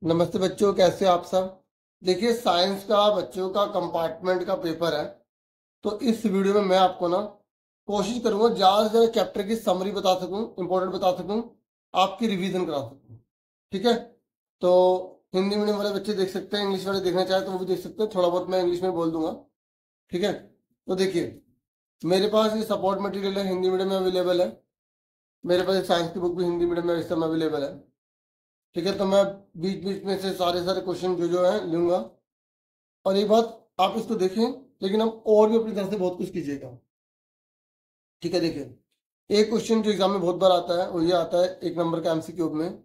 नमस्ते बच्चों, कैसे हो आप सब। देखिए, साइंस का बच्चों का कंपार्टमेंट का पेपर है। तो इस वीडियो में मैं आपको ना कोशिश करूंगा ज़्यादा से ज़्यादा चैप्टर की समरी बता सकूं, इंपॉर्टेंट बता सकूं, आपकी रिवीजन करा सकूं। ठीक है। तो हिंदी मीडियम वाले बच्चे देख सकते हैं, इंग्लिश वाले देखना चाहे तो वो भी देख सकते हैं। थोड़ा बहुत मैं इंग्लिश में बोल दूंगा। ठीक है। तो देखिए, मेरे पास ये सपोर्ट मटेरियल है, हिंदी मीडियम में अवेलेबल है। मेरे पास साइंस की बुक भी हिंदी मीडियम में इस समय अवेलेबल है। ठीक है। तो मैं बीच बीच में से सारे सारे क्वेश्चन जो जो है लूंगा। और एक बात, आप इसको देखें, लेकिन आप और भी अपनी तरफ से बहुत कुछ कीजिएगा। ठीक है। देखिए, एक क्वेश्चन जो एग्जाम में बहुत बार आता है वो ये आता है 1 नंबर का एमसीक्यू में।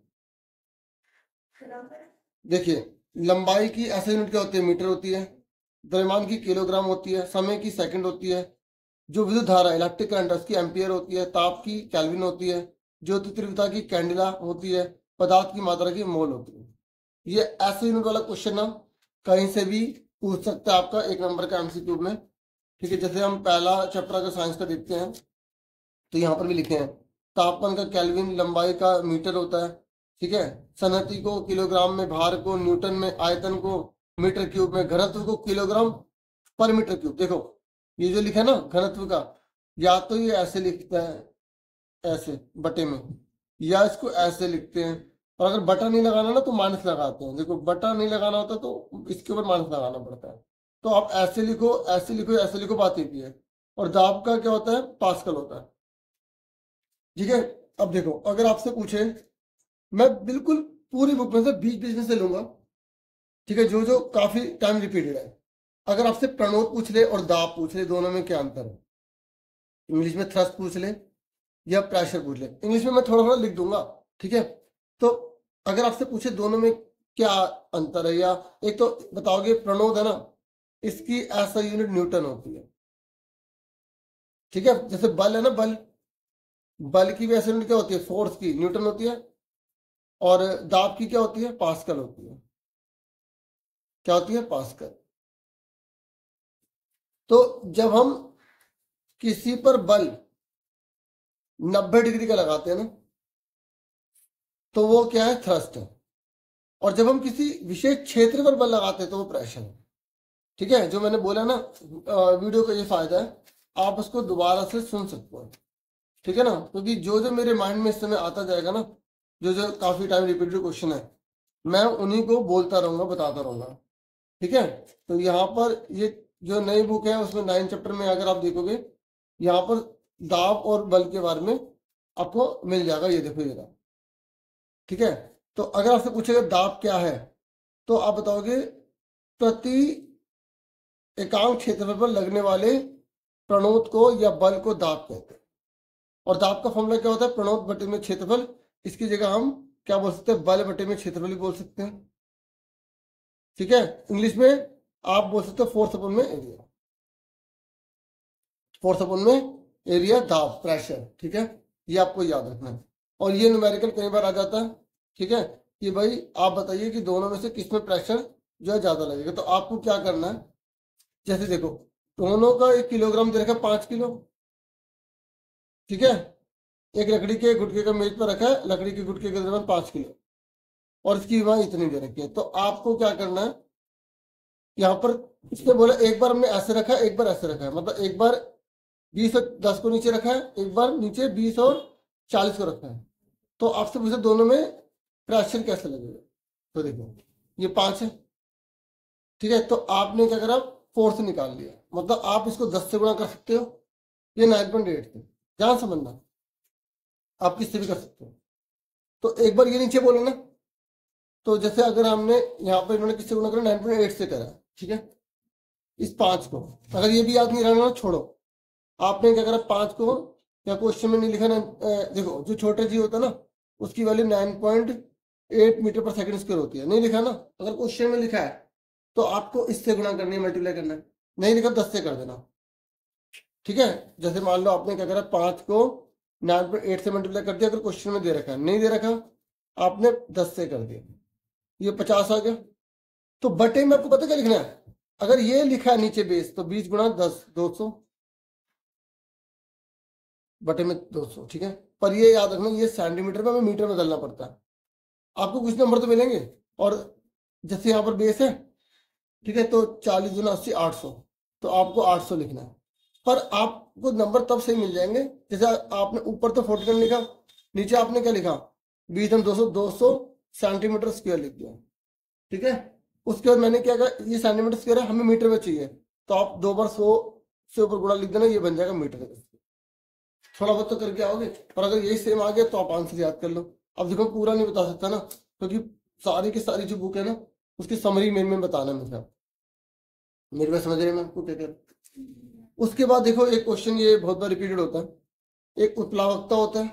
देखिए, लंबाई की ऐसे यूनिट क्या होती है? मीटर होती है। द्रव्यमान की किलोग्राम होती है। समय की सेकंड होती है। जो विद्युत धारा इलेक्ट्रिक करंट उसकी एम्पियर होती है। ताप की केल्विन होती है। ज्योति तीव्रता की कैंडिला होती है। पदार्थ की मात्रा की मोल होती है। ये ऐसे यूनिट वाला क्वेश्चन ना कहीं से भी पूछ सकता है आपका 1 नंबर का एमसीक्यू में। ठीक है। जैसे हम पहला चैप्टर अगर साइंस का देखते हैं तो यहाँ पर भी लिखे हैं, तापमान का केल्विन, लंबाई का मीटर होता है। ठीक है। सनहती को किलोग्राम में, भार को न्यूटन में, आयतन को मीटर क्यूब में, घनत्व को किलोग्राम पर मीटर क्यूब। देखो, ये जो लिखा है ना घनत्व का, या तो ये ऐसे लिखता है, ऐसे बटे में, या इसको ऐसे लिखते हैं। और अगर बटा नहीं लगाना ना तो माइनस लगाते हैं। देखो, बटा नहीं लगाना होता तो इसके ऊपर माइनस लगाना पड़ता है। तो आप ऐसे लिखो, ऐसे लिखो, ऐसे लिखो, बात एक ही है। और दाब का क्या होता है? पास्कल होता है। ठीक है। अब देखो, अगर आपसे पूछे, मैं बिल्कुल पूरी बुक में से बीच बीच में से लूंगा। ठीक है। जो जो काफी टाइम रिपीटेड है। अगर आपसे प्रणोद पूछ ले और दाब पूछ ले, दोनों में क्या अंतर है? इंग्लिश में थ्रस्ट पूछ ले या प्रेशर पूछ ले, इंग्लिश में मैं थोड़ा थोड़ा लिख दूंगा। ठीक है। तो अगर आपसे पूछे दोनों में क्या अंतर है, या एक तो बताओगे प्रणोद है ना, इसकी ऐसा यूनिट न्यूटन होती है। ठीक है। जैसे बल है ना, बल, बल की भी ऐसी यूनिट क्या होती है? फोर्स की न्यूटन होती है। और दाब की क्या होती है? पास्कल होती है। क्या होती है? पास्कल। तो जब हम किसी पर बल 90 डिग्री का लगाते हैं ना, तो वो क्या है? थ्रस्ट है। और जब हम किसी विशेष क्षेत्र पर बल लगाते हैं तो वो प्रेशर है। ठीक है। जो मैंने बोला ना, वीडियो का ये फायदा है, आप उसको दोबारा से सुन सकते हो। ठीक है ना, क्योंकि जो जो मेरे माइंड में इस समय आता जाएगा ना, जो जो काफी टाइम रिपीटेड क्वेश्चन है, मैं उन्हीं को बोलता रहूंगा, बताता रहूंगा। ठीक है। तो यहाँ पर ये जो नई बुक है उसमें 9 चैप्टर में अगर आप देखोगे, यहाँ पर दाब और बल के बारे में आपको मिल जाएगा। ये देखो, ये रहा। ठीक है। तो अगर आपसे पूछेगा दाब क्या है, तो आप बताओगे प्रति एकांक क्षेत्रफल पर लगने वाले प्रणोद को या बल को दाब कहते हैं। और दाब का फॉर्मूला क्या होता है? प्रणोद बटे में क्षेत्रफल। इसकी जगह हम क्या बोल सकते हैं? बल बटे में क्षेत्रफल ही बोल सकते हैं। ठीक है। इंग्लिश में आप बोल सकते हो फोर्स अपॉन में एरिया। फोर्स अपॉन में एरिया, दाब, प्रेशर। ठीक है। ये आपको याद रखना है। और ये न्यूमेरिकल कई बार आ जाता है। ठीक है। कि भाई आप बताइए कि दोनों में से किस में प्रेशर जो है ज्यादा लगेगा। तो आपको क्या करना है, जैसे देखो, दोनों का 1 किलोग्राम दे रखा है, 5 किलो। ठीक है। एक लकड़ी के गुटके का मेज पर रखा है, लकड़ी के गुटके का द्रव्यमान 5 किलो, और इसकी वहां इतनी दे रखी है। तो आपको क्या करना है, यहाँ पर इसने बोला एक बार हमने ऐसे रखा है, एक बार ऐसे रखा है, मतलब एक बार 20 और 10 को नीचे रखा है, एक बार नीचे 20 और 40 को रखा है। तो आपसे पूछा दोनों में प्रेशर कैसे लगेगा। तो देखो, ये 5 है। ठीक है। तो आपने क्या करा? फोर्स निकाल लिया, मतलब आप इसको 10 से गुणा कर सकते हो। ये 9.8 थे। ध्यान समझना, आप किससे भी कर सकते हो। तो एक बार ये नीचे बोलो ना, तो जैसे अगर हमने यहाँ पर इन्होंने किससे गुणा करा? 9.8 से करा। ठीक है। इस 5 को, अगर ये भी याद नहीं रहना ना, छोड़ो। आपने क्या करा? 5 को, या क्वेश्चन में नहीं लिखा ना, देखो जो छोटे जी होता है ना, उसकी वैल्यू 9.8 मीटर पर सेकंड स्क्वायर होती है। नहीं लिखा ना, अगर क्वेश्चन में लिखा है तो आपको इससे गुणा करनी है, मल्टीप्लाई करना है। नहीं लिखा, 10 से कर देना। ठीक है। जैसे मान लो आपने क्या करा, 5 को 9.8 से मल्टीप्लाई कर दिया, अगर क्वेश्चन में दे रखा है, नहीं दे रखा, आपने 10 से कर दिया, ये 50 आ गया। तो बटे में आपको पता क्या लिखना है? अगर ये लिखा है नीचे बेस, तो 20 गुणा 10, 200, बटे में 200। ठीक है। पर ये याद रखना, ये सेंटीमीटर में हमें मीटर में बदलना पड़ता है। आपको कुछ नंबर तो मिलेंगे, और जैसे यहाँ पर बेस है, ठीक है, तो 40 गुना 80 800, तो आपको 800 लिखना है। पर आपको नंबर तब से मिल जाएंगे जैसे आपने ऊपर तो 40 लिखा, नीचे आपने क्या लिखा 20 हम 200 सेंटीमीटर स्क्वायर लिख दिया, ठीक है। उसके बाद मैंने क्या कहा, ये सेंटीमीटर स्क्वायर है, हमें मीटर में चाहिए, तो आप 2 बार 100 से ऊपर गुणा लिख देना, ये बन जाएगा मीटर में। थोड़ा बहुत तो करके आओगे, पर अगर यही सेम आ गया तो आप आंसर याद कर लो। अब देखो पूरा नहीं बता सकता ना, क्योंकि सारी की सारी जो बुक है ना उसकी समरी में बताना है मुझे। आप मेरी बात समझ रहे हैं मैं आपको क्या कह रहा हूं? उसके बाद देखो एक क्वेश्चन ये बहुत बार रिपीटेड होता है, एक उत्प्लावकता होता है,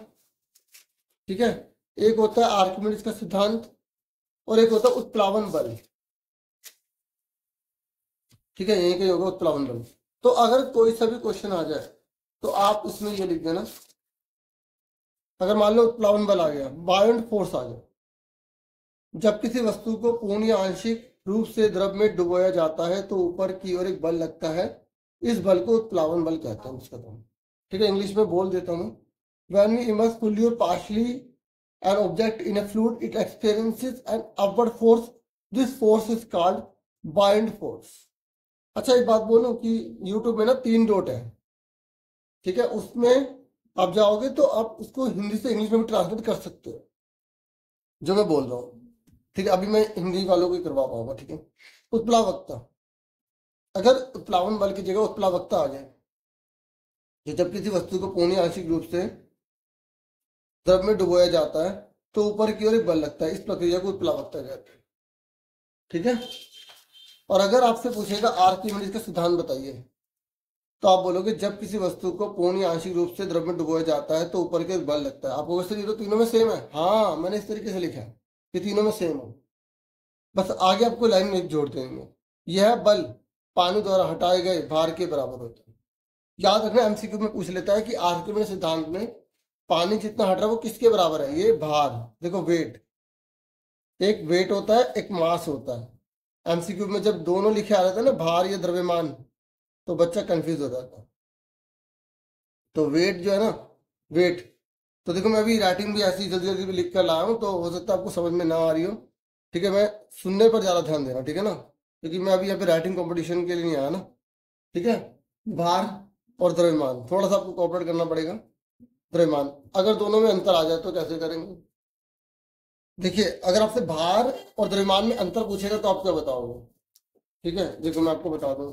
ठीक है, एक होता है आर्किमिडीज का सिद्धांत, और एक होता है उत्प्लावन बल, ठीक है, यही कहीं होगा उत्प्लावन बल। तो अगर कोई सा भी क्वेश्चन आ जाए तो आप इसमें ये लिख देना, अगर मान लो उत्प्लावन बल आ गया, बायोंट फोर्स आ गया, जब किसी वस्तु को पूर्ण या आंशिक रूप से द्रव में डुबोया जाता है तो ऊपर की ओर एक बल लगता है, इस बल को उत्प्लावन बल कहते हैं उसका तो, ठीक है, इंग्लिश में बोल देता हूँ। When we immerse fully or partially an object in a fluid, it experiences an upward force. This force is called buoyant force. अच्छा एक बात बोलूं कि YouTube में ना 3 डॉट है, ठीक है, उसमें आप जाओगे तो आप उसको हिंदी से इंग्लिश में भी ट्रांसलेट कर सकते हो, जो मैं बोल रहा हूँ, ठीक है। अभी मैं हिंदी वालों को ही करवा पाऊंगा, ठीक है। उत्प्लावकता, अगर उत्प्लावन बल की जगह उत्प्लावकता आ जाए, कि जब किसी वस्तु को पूर्ण या आंशिक रूप से द्रव में डुबोया जाता है तो ऊपर की ओर एक बल लगता है, इस प्रक्रिया को उत्प्लावकता कहते हैं, ठीक है। और अगर आपसे पूछेगा आर्किमिडीज का सिद्धांत बताइए, तो आप बोलोगे जब किसी वस्तु को पूर्ण या आंशिक रूप से द्रव में डुबोया जाता है तो ऊपर के बल लगता है। आपको वैसे ये तो तीनों में सेम है, हाँ मैंने इस तरीके से लिखा है, ये तीनों में सेम है, बस आगे आपको लाइन में एक जोड़ देंगे, यह बल पानी द्वारा हटाए गए भार के बराबर होता है। याद रखना एमसीक्यू में पूछ लेता है कि आर्किमिडीज सिद्धांत में पानी जितना हट रहा है वो किसके बराबर है, ये भार, देखो वेट, एक वेट होता है एक मास होता है। एमसीक्यू में जब दोनों लिखे आ जाते हैं ना, भार या द्रव्यमान, तो बच्चा कंफ्यूज हो जाता है। तो वेट जो है ना, वेट, तो देखो मैं अभी राइटिंग भी ऐसी जल्दी जल्दी लिख कर लाया हूँ, तो हो सकता है आपको समझ में ना आ रही हो, ठीक है, मैं सुनने पर ज्यादा ध्यान देना, ठीक है ना, क्योंकि मैं अभी यहाँ पे राइटिंग कंपटीशन के लिए नहीं आया ना, ठीक है। भार और द्रव्यमान थोड़ा सा आपको कोऑपरेट करना पड़ेगा। द्रव्यमान, अगर दोनों में अंतर आ जाए तो कैसे करेंगे, देखिए अगर आपसे भार और द्रव्यमान में अंतर पूछेगा तो आप क्या बताओगे, ठीक है, देखो मैं आपको बता दूं,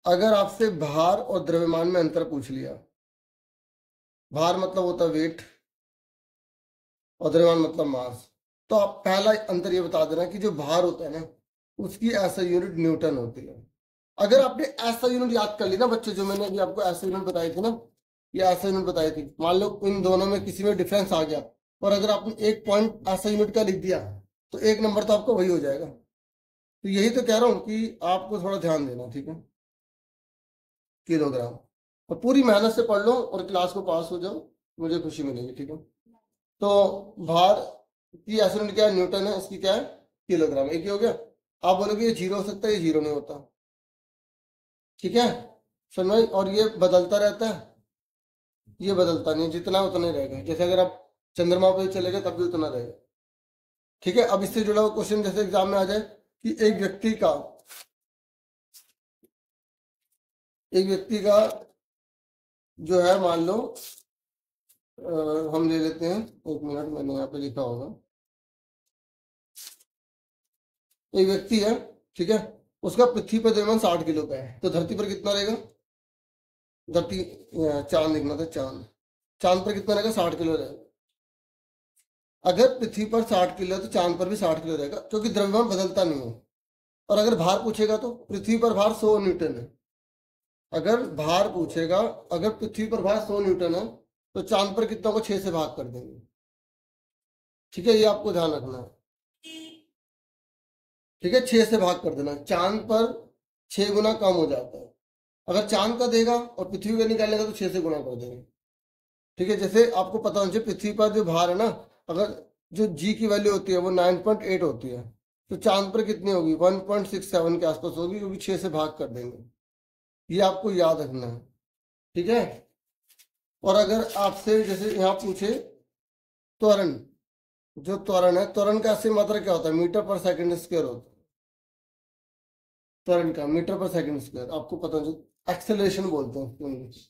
अगर आपसे भार और द्रव्यमान में अंतर पूछ लिया, भार मतलब होता है वेट और द्रव्यमान मतलब मास, तो आप पहला अंतर ये बता देना कि जो भार होता है ना उसकी ऐसा यूनिट न्यूटन होती है। अगर आपने ऐसा यूनिट याद कर ली ना बच्चे, जो मैंने अभी आपको ऐसा यूनिट बताई थी ना, ये ऐसा यूनिट बताई थी, मान लो इन दोनों में किसी में डिफरेंस आ गया और अगर आपने एक पॉइंट ऐसा यूनिट का लिख दिया तो एक नंबर तो आपका वही हो जाएगा। तो यही तो कह रहा हूँ कि आपको थोड़ा ध्यान देना, ठीक है, किलोग्राम, और पूरी मेहनत से पढ़ लो और क्लास को पास हो जाओ, मुझे खुशी मिलेगी, ठीक है। तो भार की ऐसा यूनिट क्या है, न्यूटन है, इसकी क्या है किलोग्राम, एक ही हो गया। आप बोलोगे ये जीरो हो सकता है, ये जीरो नहीं होता, ठीक है, समझ, और ये बदलता रहता है, ये बदलता नहीं, जितना है उतना ही रहेगा, जैसे अगर आप चंद्रमा पे चले गए तब भी उतना रहेगा, ठीक है। अब इससे जुड़ा हुआ क्वेश्चन जैसे एग्जाम में आ जाए कि एक व्यक्ति का जो है, मान लो हम ले लेते हैं, एक मिनट, मैंने यहाँ पे लिखा होगा, एक व्यक्ति है, ठीक है, उसका पृथ्वी पर द्रव्यमान 60 किलो का है, तो धरती पर कितना रहेगा, धरती चांद लिखना था, चांद, चांद पर कितना रहेगा 60 किलो रहेगा। अगर पृथ्वी पर 60 किलो है तो चांद पर भी 60 किलो रहेगा, क्योंकि द्रव्यमान बदलता नहीं है। और अगर भार पूछेगा तो पृथ्वी पर भार 100 न्यूटन है, अगर भार पूछेगा, अगर पृथ्वी पर भार 100 न्यूटन है तो चांद पर कितना को 6 से भाग कर देंगे, ठीक है, ये आपको ध्यान रखना है, ठीक है, 6 से भाग कर देना, चांद पर 6 गुना कम हो जाता है। अगर चांद का देगा और पृथ्वी का निकालेगा तो 6 से गुना कर देंगे, ठीक है। जैसे आपको पता होना चाहिए पृथ्वी पर जो भार है ना, अगर जो जी की वैल्यू होती है वो 9.8 होती है, तो चांद पर कितनी होगी 1.67 के आसपास होगी, क्योंकि 6 से भाग कर देंगे, ये आपको याद रखना है, ठीक है। और अगर आपसे जैसे यहाँ पूछे त्वरण, जो त्वरण है, त्वरण का असली मात्रा क्या होता है? मीटर पर सेकंड स्क्वायर होता है त्वरण का, मीटर पर सेकंड स्क्वायर। आपको पता है, एक्सेलरेशन बोलते हैं उसको इंग्लिश।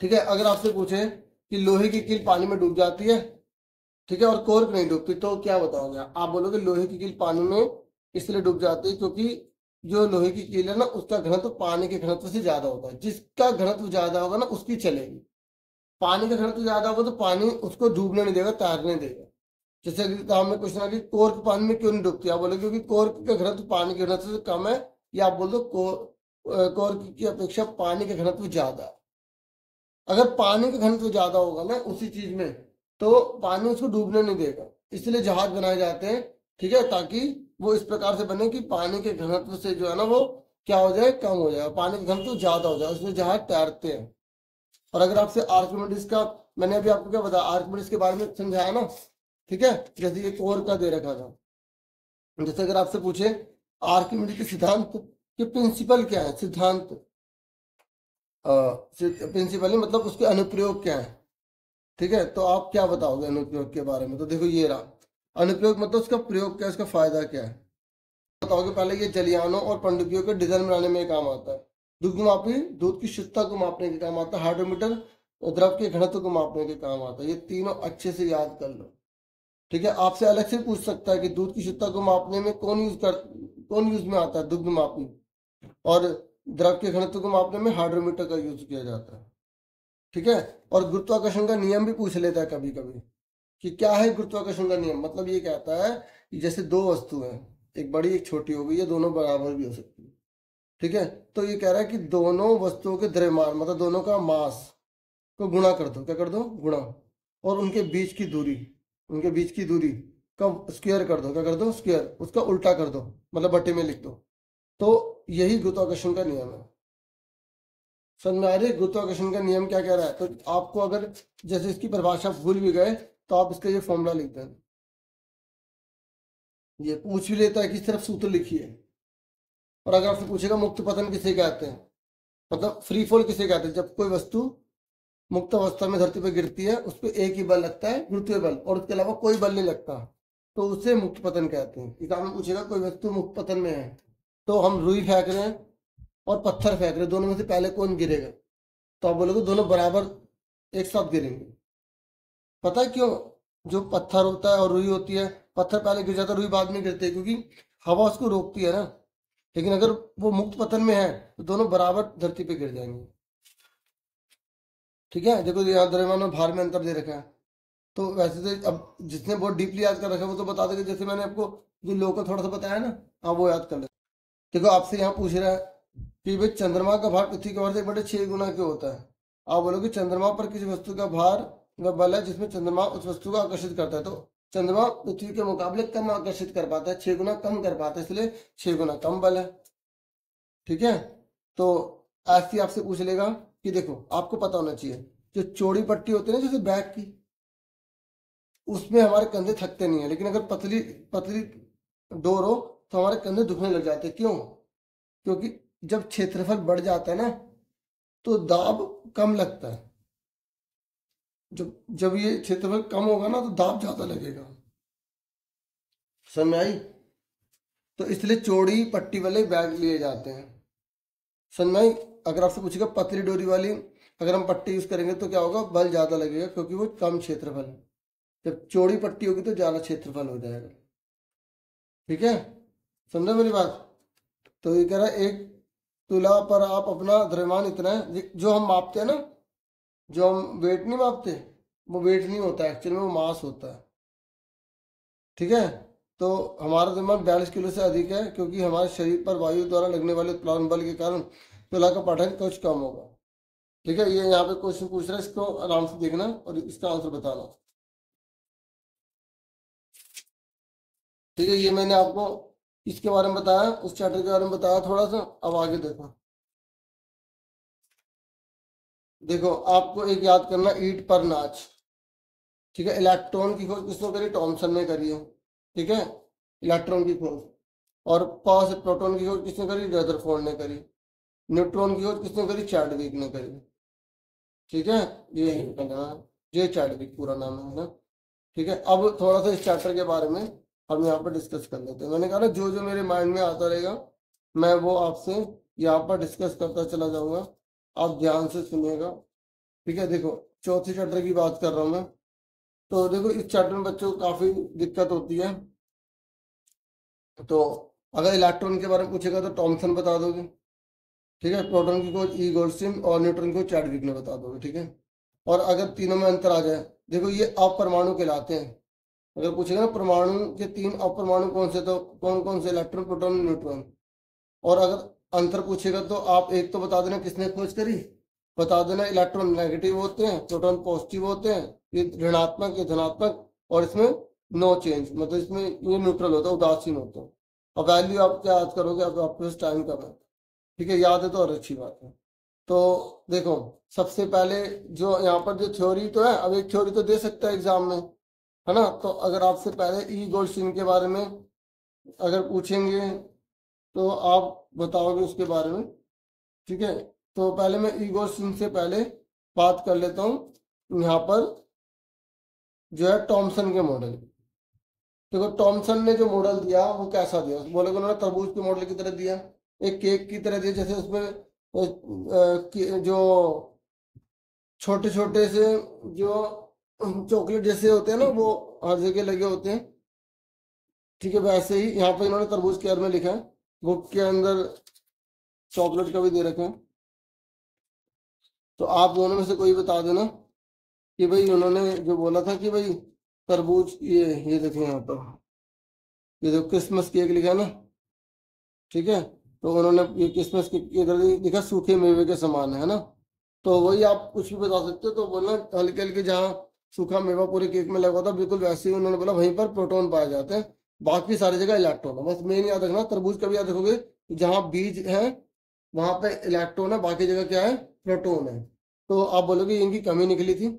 ठीक है, अगर आपसे पूछे कि लोहे की कील पानी में डूब जाती है, ठीक है, और कोर्क नहीं डूबती, तो क्या बताओगे आप? बोलोगे लोहे की कील पानी में इसलिए डूब जाती है क्योंकि जो लोहे की कील है ना, उसका घनत्व पानी के घनत्व से ज्यादा होता है। जिसका घनत्व ज्यादा होगा ना, उसकी चलेगी। पानी का घनत्व ज्यादा होगा तो पानी उसको डूबने नहीं देगा, तैरने देगा। जैसे एग्जाम में क्वेश्चन आ कि कोर्क पानी में क्यों नहीं डूबती, आप बोलोगे क्योंकि कोर्क का घनत्व पानी के घनत्व से कम है, या आप बोल दो कोर्क की अपेक्षा पानी का घनत्व ज्यादा है। अगर पानी का घनत्व ज्यादा होगा ना उसी चीज में, तो पानी उसको डूबने नहीं देगा। इसलिए जहाज बनाए जाते हैं, ठीक है, ताकि वो इस प्रकार से बने कि पानी के घनत्व से जो है ना वो क्या हो जाए, कम हो जाए, पानी का घनत्व ज्यादा हो जाए, उसमें जहाज तैरते हैं। और अगर आपसे आर्किमिडीज का, मैंने अभी आपको क्या बताया, आर्किमिडीज के बारे में समझाया ना, ठीक है, जैसे ये कोर का दे रखा था। जैसे अगर आपसे पूछे आर्किमिडीज के सिद्धांत के प्रिंसिपल क्या है, सिद्धांत प्रिंसिपल मतलब उसके अनुप्रयोग क्या है, ठीक है, तो आप क्या बताओगे अनुप्रयोग के बारे में? तो देखो ये रहा अनुप्रयोग, मतलब उसका प्रयोग क्या है, उसका फायदा क्या है बताओगे? पहले ये जलियानों और पनडुब्बियों के डिजाइन बनाने में काम आता है। दुग्धमापी दूध की शुद्धता को मापने के काम आता है। हाइड्रोमीटर द्रव के घनत्व को मापने के काम आता है। ये तीनों अच्छे से याद कर लो, ठीक है। आपसे अलग से पूछ सकता है कि दूध की शुद्धता को मापने में कौन यूज में आता है? दुग्धमापी। और द्रव के घनत्व को मापने में हाइड्रोमीटर का यूज किया जाता है, ठीक है। और गुरुत्वाकर्षण का नियम भी पूछ लेता है कभी कभी कि क्या है गुरुत्वाकर्षण का नियम। मतलब ये कहता है कि जैसे दो वस्तु हैं, एक बड़ी एक छोटी हो गई, ये दोनों बराबर भी हो सकती है, ठीक है। तो ये कह रहा है कि दोनों वस्तुओं के द्रव्यमान, मतलब दोनों का मास को गुणा कर दो। क्या कर दो? गुणा। और उनके बीच की दूरी का स्क्वायर कर दो। क्या कर दो? स्क्वायर। उसका उल्टा कर दो, मतलब बटे में लिख दो। तो यही गुरुत्वाकर्षण का नियम है। समझ में आ रही है? गुरुत्वाकर्षण का नियम क्या कह रहा है? तो आपको अगर जैसे इसकी परिभाषा भूल भी गए तो आप इसका ये फॉर्मूला लिख दें। ये पूछ भी लेता है कि सिर्फ सूत्र लिखिए। और अगर आपसे पूछेगा मुक्त पतन किसे कहते हैं, मतलब फ्री फॉल किसे कहते हैं, जब कोई वस्तु मुक्त अवस्था में धरती पर गिरती है, उस पर एक ही बल लगता है, गुरुत्वीय बल, और उसके अलावा कोई बल नहीं लगता, तो उसे मुक्त पतन कहते हैं। एग्जाम में पूछेगा कोई वस्तु मुक्त पतन में है, तो हम रुई फेंक रहे हैं और पत्थर फेंक रहे हैं, दोनों में से पहले कौन गिरेगा? तो आप बोलोगे दोनों बराबर एक साथ गिरेंगे। पता है क्यों? जो पत्थर होता है और रुई होती है, पत्थर पहले गिर जाता है, रुई बाद में गिरती है, क्योंकि हवा उसको रोकती है ना। लेकिन अगर वो मुक्त पतन में है तो दोनों बराबर धरती पे गिर जाएंगे, ठीक है। देखो यहाँ द्रव्यमान और भार में अंतर दे रखा है। तो वैसे तो अब जिसने बहुत डीपली याद कर रखा है वो तो बता देगा, जैसे मैंने आपको जो लोकल थोड़ा सा बताया ना, आप वो याद कर ले। देखो आपसे यहाँ पूछ रहा है कि भाई चंद्रमा का भार पृथ्वी के भार से 1/6 गुना क्यों होता है? आप बोलोगे चंद्रमा पर किसी वस्तु का भार व बल है जिसमें चंद्रमा उस वस्तु को आकर्षित करता है, तो चंद्रमा पृथ्वी के मुकाबले कम आकर्षित कर पाता है, 6 गुना कम कर पाता है, इसलिए 6 गुना कम बल है, ठीक है। तो ऐसे ही आपसे पूछ लेगा कि देखो आपको पता होना चाहिए, जो चौड़ी पट्टी होती है ना जैसे बैग की, उसमें हमारे कंधे थकते नहीं है, लेकिन अगर पतली पतली डोर हो तो हमारे कंधे दुखने लग जाते हैं। क्यों? क्योंकि जब क्षेत्रफल बढ़ जाता है ना, तो दाब कम लगता है। जब जब ये क्षेत्रफल कम होगा ना, तो दाब ज्यादा लगेगा। समझ में आई? तो इसलिए चौड़ी पट्टी वाले बैग लिए जाते हैं। समझ में आई? अगर आपसे पूछेगा पतली डोरी वाली अगर हम पट्टी यूज करेंगे तो क्या होगा? बल ज्यादा लगेगा, क्योंकि वो कम क्षेत्रफल है। जब चौड़ी पट्टी होगी तो ज्यादा क्षेत्रफल हो जाएगा, ठीक है। समझो मेरी बात? तो ये कह रहा है एक तुला पर आप अपना द्रव्यमान इतना है, जो हम मापते हैं ना, जो हम वेट नहीं मापते, वो वेट नहीं होता है, एक्चुअली में वो मास होता है, ठीक है। तो हमारा द्रव्यमान 42 किलो से अधिक है, क्योंकि हमारे शरीर पर वायु द्वारा लगने वाले उत्प्लावन बल के कारण तुला का पठन कुछ कम होगा, ठीक है। ये यहाँ पे क्वेश्चन पूछ रहा है, इसको आराम से देखना और इसका आंसर बताना, ठीक है। ये मैंने आपको इसके बारे में बताया, उस चैप्टर के बारे में बताया थोड़ा सा। अब आगे देखो, देखो आपको एक याद करना, ईंट पर नाच, ठीक है। इलेक्ट्रॉन की खोज किसने करी? टॉमसन ने करी है, ठीक है, इलेक्ट्रॉन की खोज। और पावर से प्रोटॉन की खोज किसने करी? रदरफोर्ड ने करी। न्यूट्रॉन की खोज किसने करी? चैडविक ने करी, ठीक है। ये जे चैडविक पूरा नाम है ना, ठीक है, अब थोड़ा सा इस चैप्टर के बारे में हम यहाँ पर डिस्कस कर लेते हैं। मैंने कहा ना जो जो मेरे माइंड में आता रहेगा मैं वो आपसे यहाँ पर डिस्कस करता चला जाऊंगा, आप ध्यान से सुनिएगा। ठीक है, देखो चौथे चैप्टर की बात कर रहा हूँ मैं। तो देखो इस चैप्टर में बच्चों को काफी दिक्कत होती है। तो अगर इलेक्ट्रॉन के बारे में पूछेगा तो थॉमसन बता दोगे, ठीक है, प्रोटॉन की खोज ई गोल्डस्टीन और न्यूट्रॉन की खोज चैडविक ने बता दोगे, ठीक है। और अगर तीनों में अंतर आ जाए, देखो ये अपरमाणु कहलाते हैं। अगर पूछेगा ना परमाणु के तीन अपरमाणु कौन से, तो कौन कौन से, इलेक्ट्रॉन प्रोटॉन न्यूट्रॉन। और अगर अंतर पूछेगा तो आप एक तो बता देना किसने खोज करी, बता देना इलेक्ट्रॉन नेगेटिव होते हैं, प्रोटॉन पॉजिटिव होते हैं, ये ऋणात्मक ये धनात्मक, और इसमें नो चेंज, मतलब इसमें ये न्यूट्रल होता है, उदासीन होता है। और वैल्यू आप क्या याद करोगे, अब आपके पास टाइम कम है, ठीक है, याद है तो और अच्छी बात है। तो देखो सबसे पहले जो यहाँ पर जो थ्योरी तो है, अब एक थ्योरी तो दे सकता है एग्जाम में, है ना। तो अगर आपसे पहले ई गोल्डस्टीन के बारे में अगर पूछेंगे तो आप बताओगे उसके बारे में, ठीक है। तो पहले मैं ई गोल्डस्टीन से पहले बात कर लेता हूँ यहाँ पर जो है टॉमसन के मॉडल। देखो टॉमसन ने जो मॉडल दिया वो कैसा दिया, बोले कि उन्होंने तरबूज के मॉडल की तरह दिया, एक केक की तरह दिया, जैसे उसमें जो छोटे छोटे से जो चॉकलेट जैसे होते हैं ना वो हर जगह लगे होते हैं, ठीक है। वैसे ही यहाँ पे इन्होंने तरबूज के बारे में लिखा है, बुक के अंदर चॉकलेट का भी दे रखा है। तो आप दोनों में से कोई बता देना कि भाई उन्होंने जो बोला था कि भाई तरबूज, ये देखो यहाँ पर, ये देखो क्रिसमस केक लिखा है ना, ठीक है। तो उन्होंने ये क्रिसमस केक इधर लिखा सूखे मेवे के समान है ना। तो वही आप कुछ भी बता सकते हो, तो बोलना हल्के हल्के जहाँ सूखा मेवा पूरे केक में लगा था बिल्कुल वैसे ही उन्होंने बोला वहीं पर प्रोटॉन पाए जाते हैं, बाकी सारी जगह इलेक्ट्रॉन है। बस मेन याद रखना, तरबूज का भी याद रखोगे, जहाँ बीज है वहां पे इलेक्ट्रॉन है, बाकी जगह क्या है, प्रोटॉन है। तो आप बोलोगे इनकी कमी निकली थी,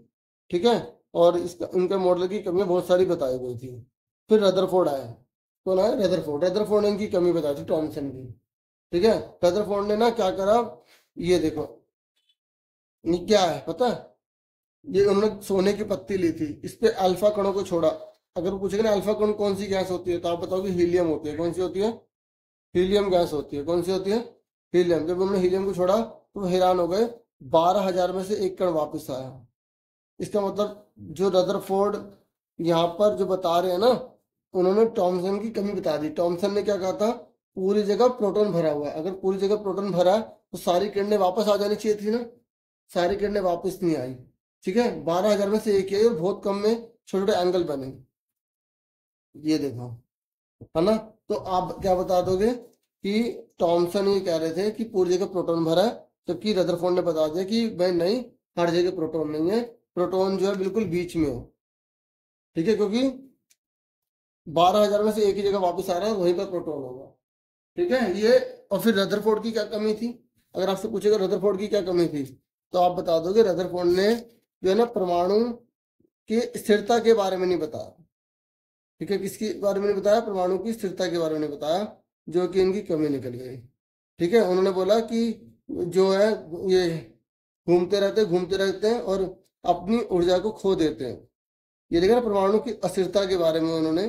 ठीक है। और इसका इनके मॉडल की कमियां बहुत सारी बताई गई थी। फिर रदरफोर्ड आया, कौन आया, रदरफोर्ड। रदरफोर्ड ने इनकी कमी बताई थी टॉमसन की, ठीक है। रदरफोर्ड ने ना क्या करा, ये देखो ये क्या है पता है, ये उन्होंने सोने की पत्ती ली थी, इस पे अल्फा कणों को छोड़ा। अगर पूछेगा ना अल्फा कण कौन सी गैस होती है, तो आप बताओगे हीलियम होती है। कौन सी होती है, हीलियम गैस होती है। कौन सी होती है, हीलियम। जब उन्होंने हीलियम को छोड़ा तो वो हैरान हो गए, 12,000 में से एक कण वापस आया। इसका मतलब जो रदरफोर्ड यहाँ पर जो बता रहे हैं ना, उन्होंने टॉमसन की कमी बता दी। टॉमसन ने क्या कहा था, पूरी जगह प्रोटॉन भरा हुआ है, अगर पूरी जगह प्रोटॉन भरा है तो सारी किरणें वापस आ जानी चाहिए थी ना, सारी किरणें वापस नहीं आई, ठीक है। 12,000 में से एक ही आई और बहुत कम में छोटे छोटे एंगल बने, ये देखो, है ना। तो आप क्या बता दोगे कि टॉमसन ये कह रहे थे कि पूरी जगह प्रोटॉन भरा है, जबकि रदरफोर्ड ने बता दिया कि भाई नहीं, हर जगह प्रोटॉन नहीं है, प्रोटॉन जो है बिल्कुल बीच में है, ठीक है। क्योंकि 12,000 में से एक ही जगह वापस आ रहा है, वहीं पर प्रोटॉन होगा, ठीक है ये। और फिर रदरफोर्ड की क्या कमी थी, अगर आपसे पूछेगा रदरफोर्ड की क्या कमी थी, तो आप बता दोगे रदरफोर्ड ने जो है ना परमाणु की स्थिरता के बारे में नहीं बताया, ठीक है। किसके बारे में नहीं बताया, परमाणु की स्थिरता के बारे में नहीं बताया, जो कि इनकी कमी निकल गई, ठीक है। उन्होंने बोला कि जो है ये घूमते रहते हैं और अपनी ऊर्जा को खो देते हैं। ये देखा ना, परमाणु की अस्थिरता के बारे में उन्होंने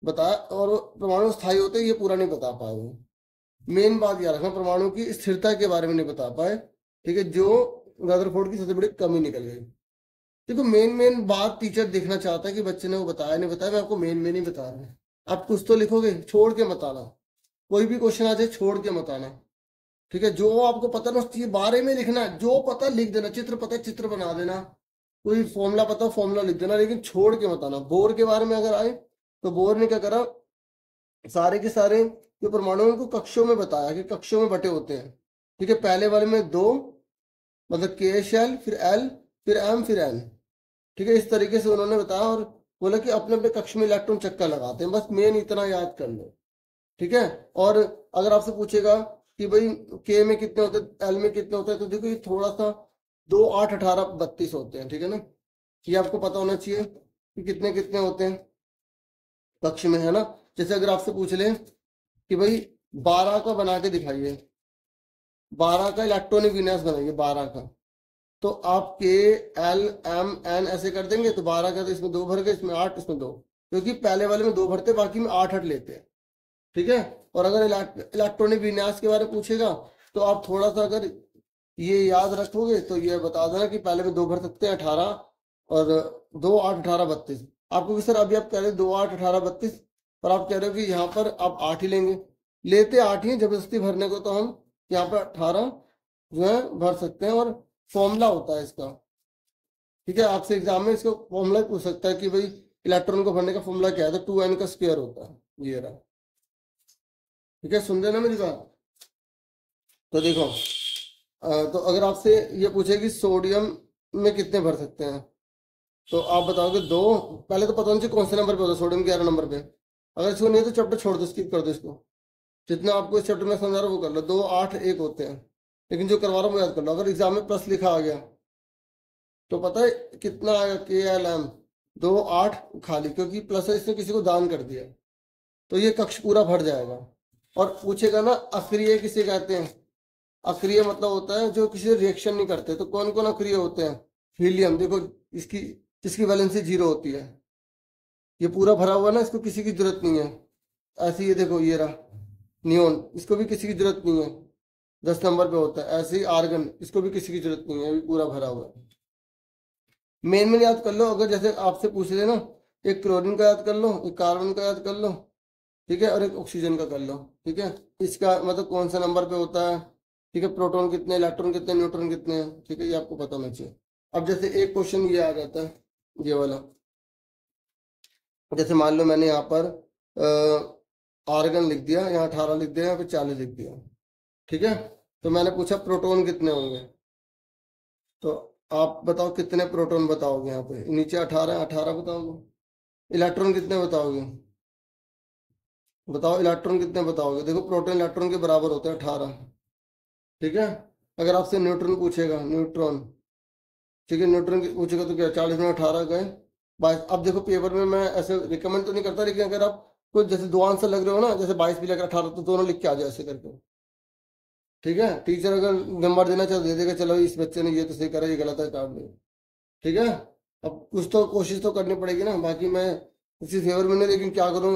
बताया, और परमाणु स्थायी होते हैं ये पूरा नहीं बता पाए वो। मेन बात याद रखना, परमाणु की स्थिरता के बारे में नहीं बता पाए, ठीक है, जो रदरफोर्ड की सबसे बड़ी कमी निकल गई। देखो मेन मेन बात टीचर देखना चाहता है कि बच्चे ने वो बताया नहीं बताया, मैं आपको मेन मेन ही बता रहा हूँ। आप कुछ तो लिखोगे, छोड़ के मत आना, कोई भी क्वेश्चन आ जाए छोड़ के मत आना, ठीक है। जो आपको पता ना उसके बारे में लिखना है, जो पता लिख देना, चित्र पता है चित्र बना देना, कोई फॉर्मूला पता हो फॉर्मूला लिख देना, लेकिन छोड़ के मत आना। बोर के बारे में अगर आए तो बोर ने क्या करा, सारे के सारे जो परमाणु को कक्षों में बताया कि कक्षों में बटे होते हैं, ठीक है। पहले वाले में दो, मतलब के शेल, फिर एल, फिर एम, फिर एन, ठीक है। इस तरीके से उन्होंने बताया और बोला कि अपने अपने कक्ष में इलेक्ट्रॉन चक्कर लगाते हैं, बस मेन इतना याद कर लो, ठीक है। और अगर आपसे पूछेगा कि भाई के में कितने होते हैं, एल में कितने होते हैं, तो देखो ये थोड़ा सा 2, 8, 18, 32 होते हैं, ठीक है ना। ये आपको पता होना चाहिए कि कितने कितने होते हैं कक्ष में, है ना। जैसे अगर आपसे पूछ ले कि भाई 12 का बना के दिखाइए, 12 का इलेक्ट्रॉनिक विन्यास बनाइए, 12 का, तो आप के एल एम एन ऐसे कर देंगे, तो 12 का, तो इसमें 2 भर गए, इसमें 8, इसमें 2, क्योंकि पहले वाले में 2 भरते, बाकी में 8 लेते हैं। ठीक है। और अगर इलेक्ट्रॉनिक विन्यास के बारे में पूछेगा तो आप थोड़ा सा अगर ये याद रखोगे तो ये बता देना कि पहले में 2 भर सकते हैं 18, और 2 8 18 32। आपको कि सर अभी आप कह रहे हो 2 8 18 32, और आप कह रहे हो कि यहाँ पर आप 8 ही लेंगे, लेते 8 ही जबरदस्ती भरने को, तो हम यहाँ पर 18 जो है भर सकते हैं। और फॉर्मूला होता है इसका। ठीक है, आपसे एग्जाम में इसको फॉर्मूला पूछ सकता है कि भाई इलेक्ट्रॉन को भरने का फॉर्मूला क्या है, तो 2n का स्क्वायर होता है, ये रहा। ठीक है, सुन लेना मेरी बात। तो देखो, तो अगर आपसे ये पूछे कि सोडियम में कितने भर सकते हैं, तो आप बताओगे 2। पहले तो पता नहीं कौन से नंबर पे होता है, सोडियम 11 नंबर पे। अगर इसको नहीं है तो चैप्टर छोड़ दो, स्किप कर दो इसको। जितना आपको इस चैप्टर में समझा रहा हूँ वो कर लो। 2 8 1 होते हैं, लेकिन जो करवा रहा हूँ वो याद कर लो। अगर एग्जाम में प्लस लिखा आ गया तो पता है कितना आएगा, के एल एम 2 8 खाली, क्योंकि प्लस है, इसने किसी को दान कर दिया, तो ये कक्ष पूरा भर जाएगा। और पूछेगा ना अक्रिय किसे कहते हैं। अक्रिय मतलब होता है जो किसी से रिएक्शन नहीं करते। तो कौन कौन अक्रिय होते हैं? हीलियम, देखो इसकी जिसकी वैलेंसी 0 होती है, ये पूरा भरा हुआ ना, इसको किसी की जरूरत नहीं है। ऐसे ये देखो, ये रहा नियोन, इसको भी किसी की जरूरत नहीं है, 10 नंबर पे होता है। ऐसे ही आर्गन, इसको भी किसी की जरूरत नहीं है, ये भी पूरा भरा हुआ है। मेन याद कर लो। अगर जैसे आपसे पूछ रहे ना, एक क्लोरीन का याद कर लो, एक कार्बन का याद कर लो, ठीक है, और एक ऑक्सीजन का कर लो। ठीक है, इसका मतलब कौन सा नंबर पे होता है, ठीक है, प्रोटॉन कितने, इलेक्ट्रॉन कितने, न्यूट्रॉन कितने हैं। ठीक है, ये आपको पता होना चाहिए। अब जैसे एक क्वेश्चन ये आ जाता है, ये वाला, जैसे मान लो मैंने यहाँ पर आर्गन लिख दिया, यहाँ 18 लिख दिया, यहाँ पे 40 लिख दिया। ठीक है, तो मैंने पूछा प्रोटॉन कितने होंगे, तो आप बताओ कितने प्रोटॉन बताओगे। यहाँ पे नीचे 18 18 बताओगे। इलेक्ट्रॉन कितने बताओगे, बताओ इलेक्ट्रॉन कितने बताओगे। देखो प्रोटॉन इलेक्ट्रॉन के बराबर होते हैं 18। ठीक है, अगर आपसे न्यूट्रॉन पूछेगा, न्यूट्रॉन, ठीक है, न्यूट्रॉन पूछेगा तो क्या 40 में 18 गए 22। अब देखो पेपर में मैं ऐसे रिकमेंड तो नहीं करता, लेकिन अगर आप कुछ जैसे 2 आंसर लग रहे हो ना, जैसे 22 भी लग रहा 18, तो दोनों लिख के आ जाओ ऐसे करके। ठीक है, टीचर अगर नंबर देना चाहे दे देगा, चलो इस बच्चे ने ये तो सही करा, ये गलत है, काट दे। ठीक है, अब कुछ तो कोशिश तो करनी पड़ेगी ना। बाकी मैं किसी फेवर में नहीं, लेकिन क्या करूँ,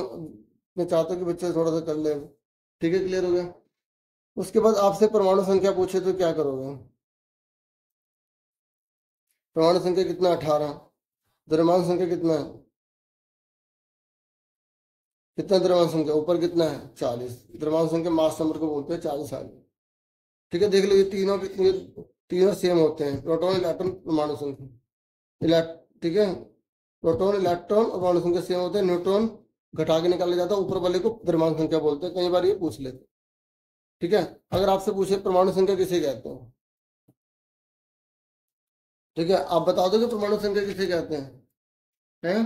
मैं चाहता हूँ कि बच्चे थोड़ा सा कर ले। ठीक है, क्लियर हो गया। उसके बाद आपसे परमाणु संख्या पूछे तो क्या करोगे। परमाणु संख्या कितना, 18। द्रव्यमान संख्या कितना है, कितना द्रव्यमान संख्या, ऊपर कितना है 40। द्रव्यमान संख्या मास नंबर को बोलते हैं, 40 आ गया। ठीक है, देख लो ये तीनों सेम होते हैं, प्रोटॉन इलेक्ट्रॉन परमाणु संख्या। ठीक है, प्रोटॉन इलेक्ट्रॉन और परमाणु संख्या सेम होते हैं। न्यूट्रॉन घटा के निकाला जाता है, ऊपर वाले को द्रव्यमान संख्या बोलते हैं। कई बार ये पूछ लेते हैं। ठीक है, अगर आपसे पूछे परमाणु संख्या किसे कहते हैं, ठीक है, आप बता दो कि परमाणु संख्या किसे कहते हैं,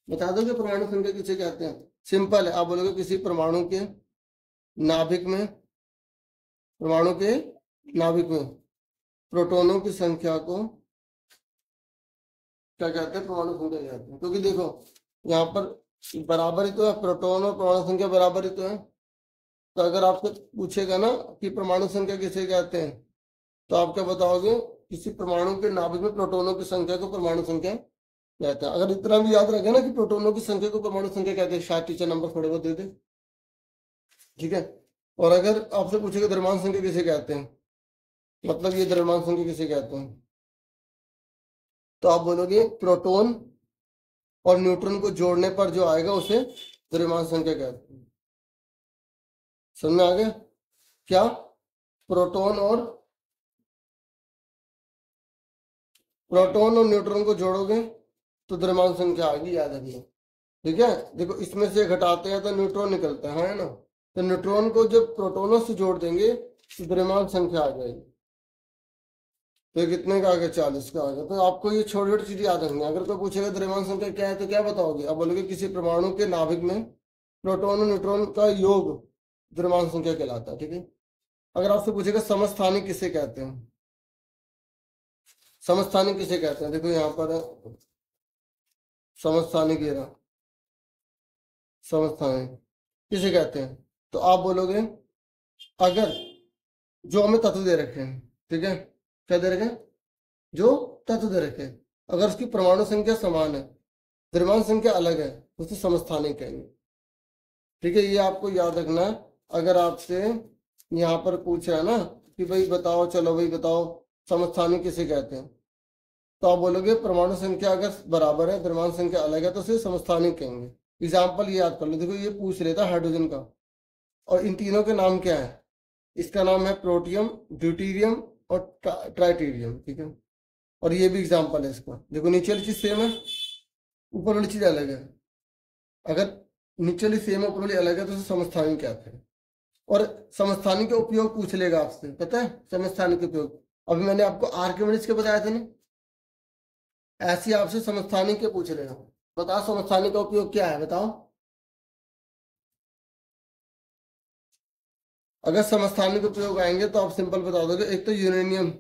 बता दो कि परमाणु संख्या किसे कहते हैं। सिंपल है, आप बोलोगे किसी परमाणु के नाभिक में, परमाणु के नाभिक में प्रोटॉनों की संख्या को क्या कहते हैं, परमाणु संख्या कहते हैं। क्योंकि देखो यहाँ पर बराबर ही तो है, प्रोटॉन और परमाणु संख्या बराबर ही तो है। तो अगर आपसे पूछेगा ना कि परमाणु संख्या किसे कहते हैं, तो आप क्या बताओगे, किसी परमाणु के नाभिक में प्रोटॉनों की संख्या को परमाणु संख्या कहते हैं। अगर इतना भी याद रखे ना कि प्रोटॉनों की संख्या को परमाणु संख्या कहते हैं, शायद टीचर नंबर थोड़े बहुत दे दे। ठीक है, और अगर आपसे पूछेगा द्रव्यमान संख्या किसे कहते हैं, मतलब ये द्रव्यमान संख्या किसे कहते हैं, तो आप बोलोगे प्रोटॉन और न्यूट्रॉन को जोड़ने पर जो आएगा उसे द्रव्यमान संख्या कहते हैं। समझ में आ गया क्या, प्रोटॉन और न्यूट्रॉन को जोड़ोगे तो द्रव्यमान संख्या आ गई, याद रखिए। ठीक है, देखो इसमें से घटाते हैं तो न्यूट्रॉन निकलता है ना, तो न्यूट्रॉन को जब प्रोटॉनों से जोड़ देंगे तो द्रव्यमान संख्या आ जाएगी। तो ये कितने का आ गया, 40 का आ गया। तो आपको ये छोटी छोटी चीजें याद रखनी है। अगर कोई पूछेगा द्रव्यमान संख्या क्या है तो क्या बताओगे, अब बोलोगे किसी परमाणु के नाभिक में प्रोटॉन और न्यूट्रॉन का योग द्रव्यमान संख्या कहलाता है। ठीक है, अगर आपसे पूछेगा समस्थानिक किसे कहते हैं, समस्थानिक किसे कहते हैं, देखो यहाँ पर समस्थानिक, ये रहा समस्थानिक किसे कहते हैं। तो आप बोलोगे अगर जो हमें तत्व दे रखे हैं, ठीक है, क्या दे रखे हैं, जो तत्व दे रखे। अगर उसकी परमाणु संख्या समान है, द्रव्यमान संख्या अलग है, तो उसे समस्थानिक कहेंगे। ठीक है, ये आपको याद रखना। अगर आपसे यहाँ पर पूछा है ना कि भाई बताओ, चलो भाई बताओ समस्थानिक किसे कहते हैं, तो आप बोलोगे परमाणु संख्या अगर बराबर है, द्रव्यमान संख्या अलग है, तो उसे समस्थानिक कहेंगे। एग्जाम्पल ये याद कर लो, देखो ये पूछ रहा था हाइड्रोजन का, और इन तीनों के नाम क्या है? इसका नाम है प्रोटियम, ड्यूटीरियम और ट्राइटीरियम। ठीक है, और ये भी एग्जाम्पल है इसका। देखो नीचे वाली चीज सेम है, ऊपर वाली चीज अलग है। अगर नीचे वाली सेम है, ऊपर वाली अलग है, तो उसे समस्थानिक कहते हैं। और समस्थानिक का उपयोग पूछ लेगा आपसे, पता है समस्थानिक के उपयोग? अभी मैंने आपको आर्किमिडीज के बताया था ना, ऐसे ही आपसे समस्थानिक के पूछ लेगा। बताओ समस्थानिक का उपयोग क्या है, बताओ। अगर समस्थानिक के उपयोग आएंगे तो आप सिंपल बता दोगे। एक तो यूरेनियम,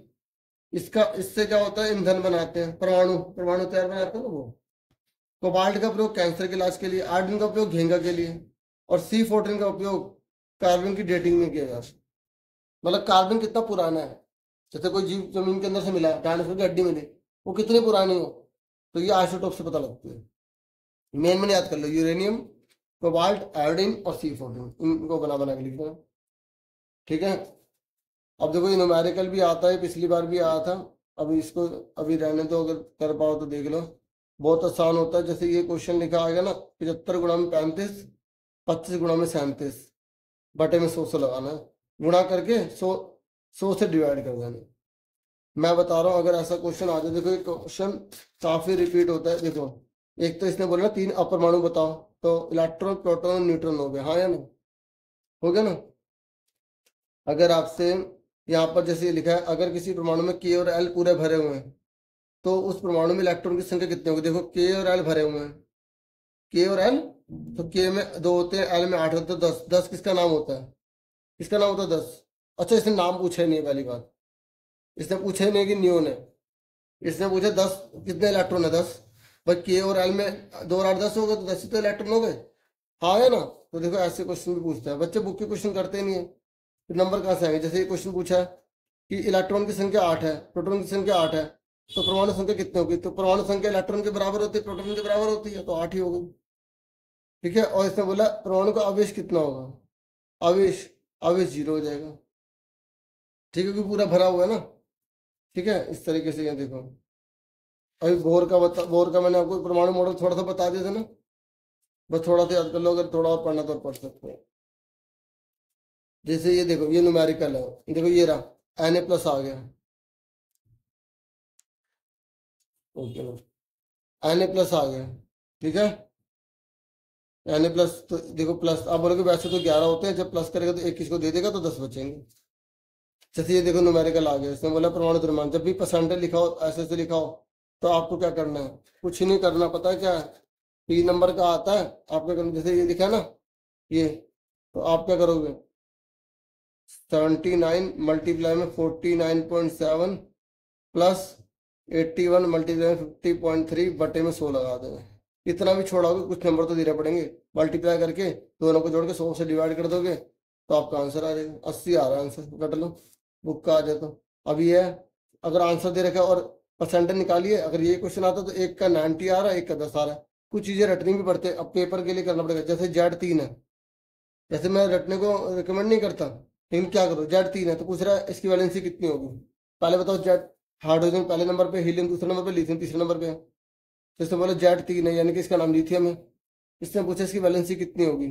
इसका इससे क्या होता है, ईंधन बनाते हैं, परमाणु परमाणु तैयार बनाते हैं ना वो। कोबाल्ट का प्रयोग कैंसर के इलाज के लिए, आयोडीन का उपयोग घेंगा के लिए, और C14 का उपयोग कार्बन की डेटिंग में किया जाता है। मतलब कार्बन कितना पुराना है, जैसे कोई जीव जमीन के अंदर से मिला, डायनासोर की हड्डी मिली, वो कितनी पुरानी हो, तो ये आइसोटोप से पता लगती है। मेन याद कर लो, यूरेनियम, कोबाल्ट, आयोडीन और C14, इनको बना बना के लिख दो। ठीक है, अब देखो ये न्यूमेरिकल भी आता है, पिछली बार भी आया था। अभी इसको अभी रहने दो, अगर कर पाओ तो देख लो, बहुत आसान होता है। जैसे ये क्वेश्चन लिखा आएगा ना, 75 गुणा में 35, 25 गुणा में 37, बटे में 100 लगाना है, गुणा करके 100 से डिवाइड कर देना। मैं बता रहा हूँ, अगर ऐसा क्वेश्चन आ जाए, देखो ये क्वेश्चन काफी रिपीट होता है। देखो एक तो इसने बोला 3 अपरमाणु बताओ, तो इलेक्ट्रॉन, प्रोटॉन, न्यूट्रॉन हो गए, हाँ या नहीं, हो गया ना। अगर आपसे यहाँ पर जैसे ये लिखा है, अगर किसी परमाणु में K और L पूरे भरे हुए हैं, तो उस परमाणु में इलेक्ट्रॉन की संख्या कितनी होगी? देखो K और L भरे हुए हैं, K और L, तो K में 2 होते हैं, L में 8 होते हैं, 10। 10 किसका नाम होता है? किसका नाम होता है 10? अच्छा, इसने नाम पूछा ही नहीं है, पहली बात इसने पूछा ही नहीं कि नियोन है। इसने पूछा 10 कितने इलेक्ट्रॉन है, 10। भाई K और L में 2 और 8 10 हो गए, तो 10 ही तो इलेक्ट्रॉन हो गए, हाँ है ना। तो देखो ऐसे क्वेश्चन भी पूछता है, बच्चे बुक के क्वेश्चन करते नहीं है, तो नंबर कहाँ से आएंगे? जैसे ये क्वेश्चन पूछा है कि इलेक्ट्रॉन की संख्या 8 है, प्रोटॉन की संख्या 8 है, तो परमाणु संख्या कितनी होगी? तो परमाणु संख्या इलेक्ट्रॉन के बराबर होती है, प्रोटॉन के बराबर होती है, तो 8 ही होगी। ठीक है, और इसने बोला परमाणु का आवेश कितना होगा? आवेश, आवेश 0 हो जाएगा। ठीक है, क्योंकि पूरा भरा हुआ है ना। ठीक है, इस तरीके से ये देखो, अभी बोर का मैंने आपको परमाणु मॉडल थोड़ा सा बता दिया था ना, बस थोड़ा सा याद कर लो, अगर थोड़ा और पढ़ना तो पढ़ सकते हैं। जैसे ये देखो, ये न्यूमेरिकल है, देखो ये रहा Na+ आ गया, ओके, Na+ आ गया। ठीक है, Na+, तो देखो प्लस, आप बोलोगे वैसे तो 11 होते हैं, जब प्लस करेगा तो एक किसको दे देगा, तो 10 बचेंगे। जैसे ये देखो न्यूमेरिकल आ गया, इसमें बोला परमाणु द्रव्यमान, जब भी परसेंटेज लिखाओ, ऐसे लिखाओ, तो आपको क्या करना है? कुछ नहीं करना, पता है क्या है? 3 नंबर का आता है, आप क्या करना, जैसे ये लिखा है ना ये, तो आप क्या करोगे? 79 मल्टीप्लाई में 49.7 प्लस 81 मल्टीप्लाई में 50.3 बटे में 100 लगा देंगे। इतना भी छोड़ोगे, कुछ नंबर तो देने पड़ेंगे, मल्टीप्लाई करके दोनों को जोड़ के 100 से डिवाइड कर दोगे, तो आपका आंसर आ जाएगा। 80 आ रहा है आंसर, कट लो, बुक का आ जाए। तो अब ये है, अगर आंसर दे रखा है और परसेंटेज निकालिए, अगर ये क्वेश्चन आता तो एक का 90 आ रहा है, एक का 10 आ रहा है। कुछ चीजें रटनी भी पड़ते हैं, अब पेपर के लिए करना पड़ेगा। जैसे Z3 है, जैसे मैं रटने को रिकमेंड नहीं करता, लेकिन क्या करो, Z3 है तो पूछ रहा है इसकी वैलेंसी कितनी होगी। पहले बताओ, जेड हाइड्रोजन पहले नंबर पे, हीलियम दूसरे नंबर पे, लिथियम तीसरे नंबर पे है। तो इसने बोला Z3 है, यानी कि इसका नाम लिथियम है। इसने पूछा इसकी वैलेंसी कितनी होगी,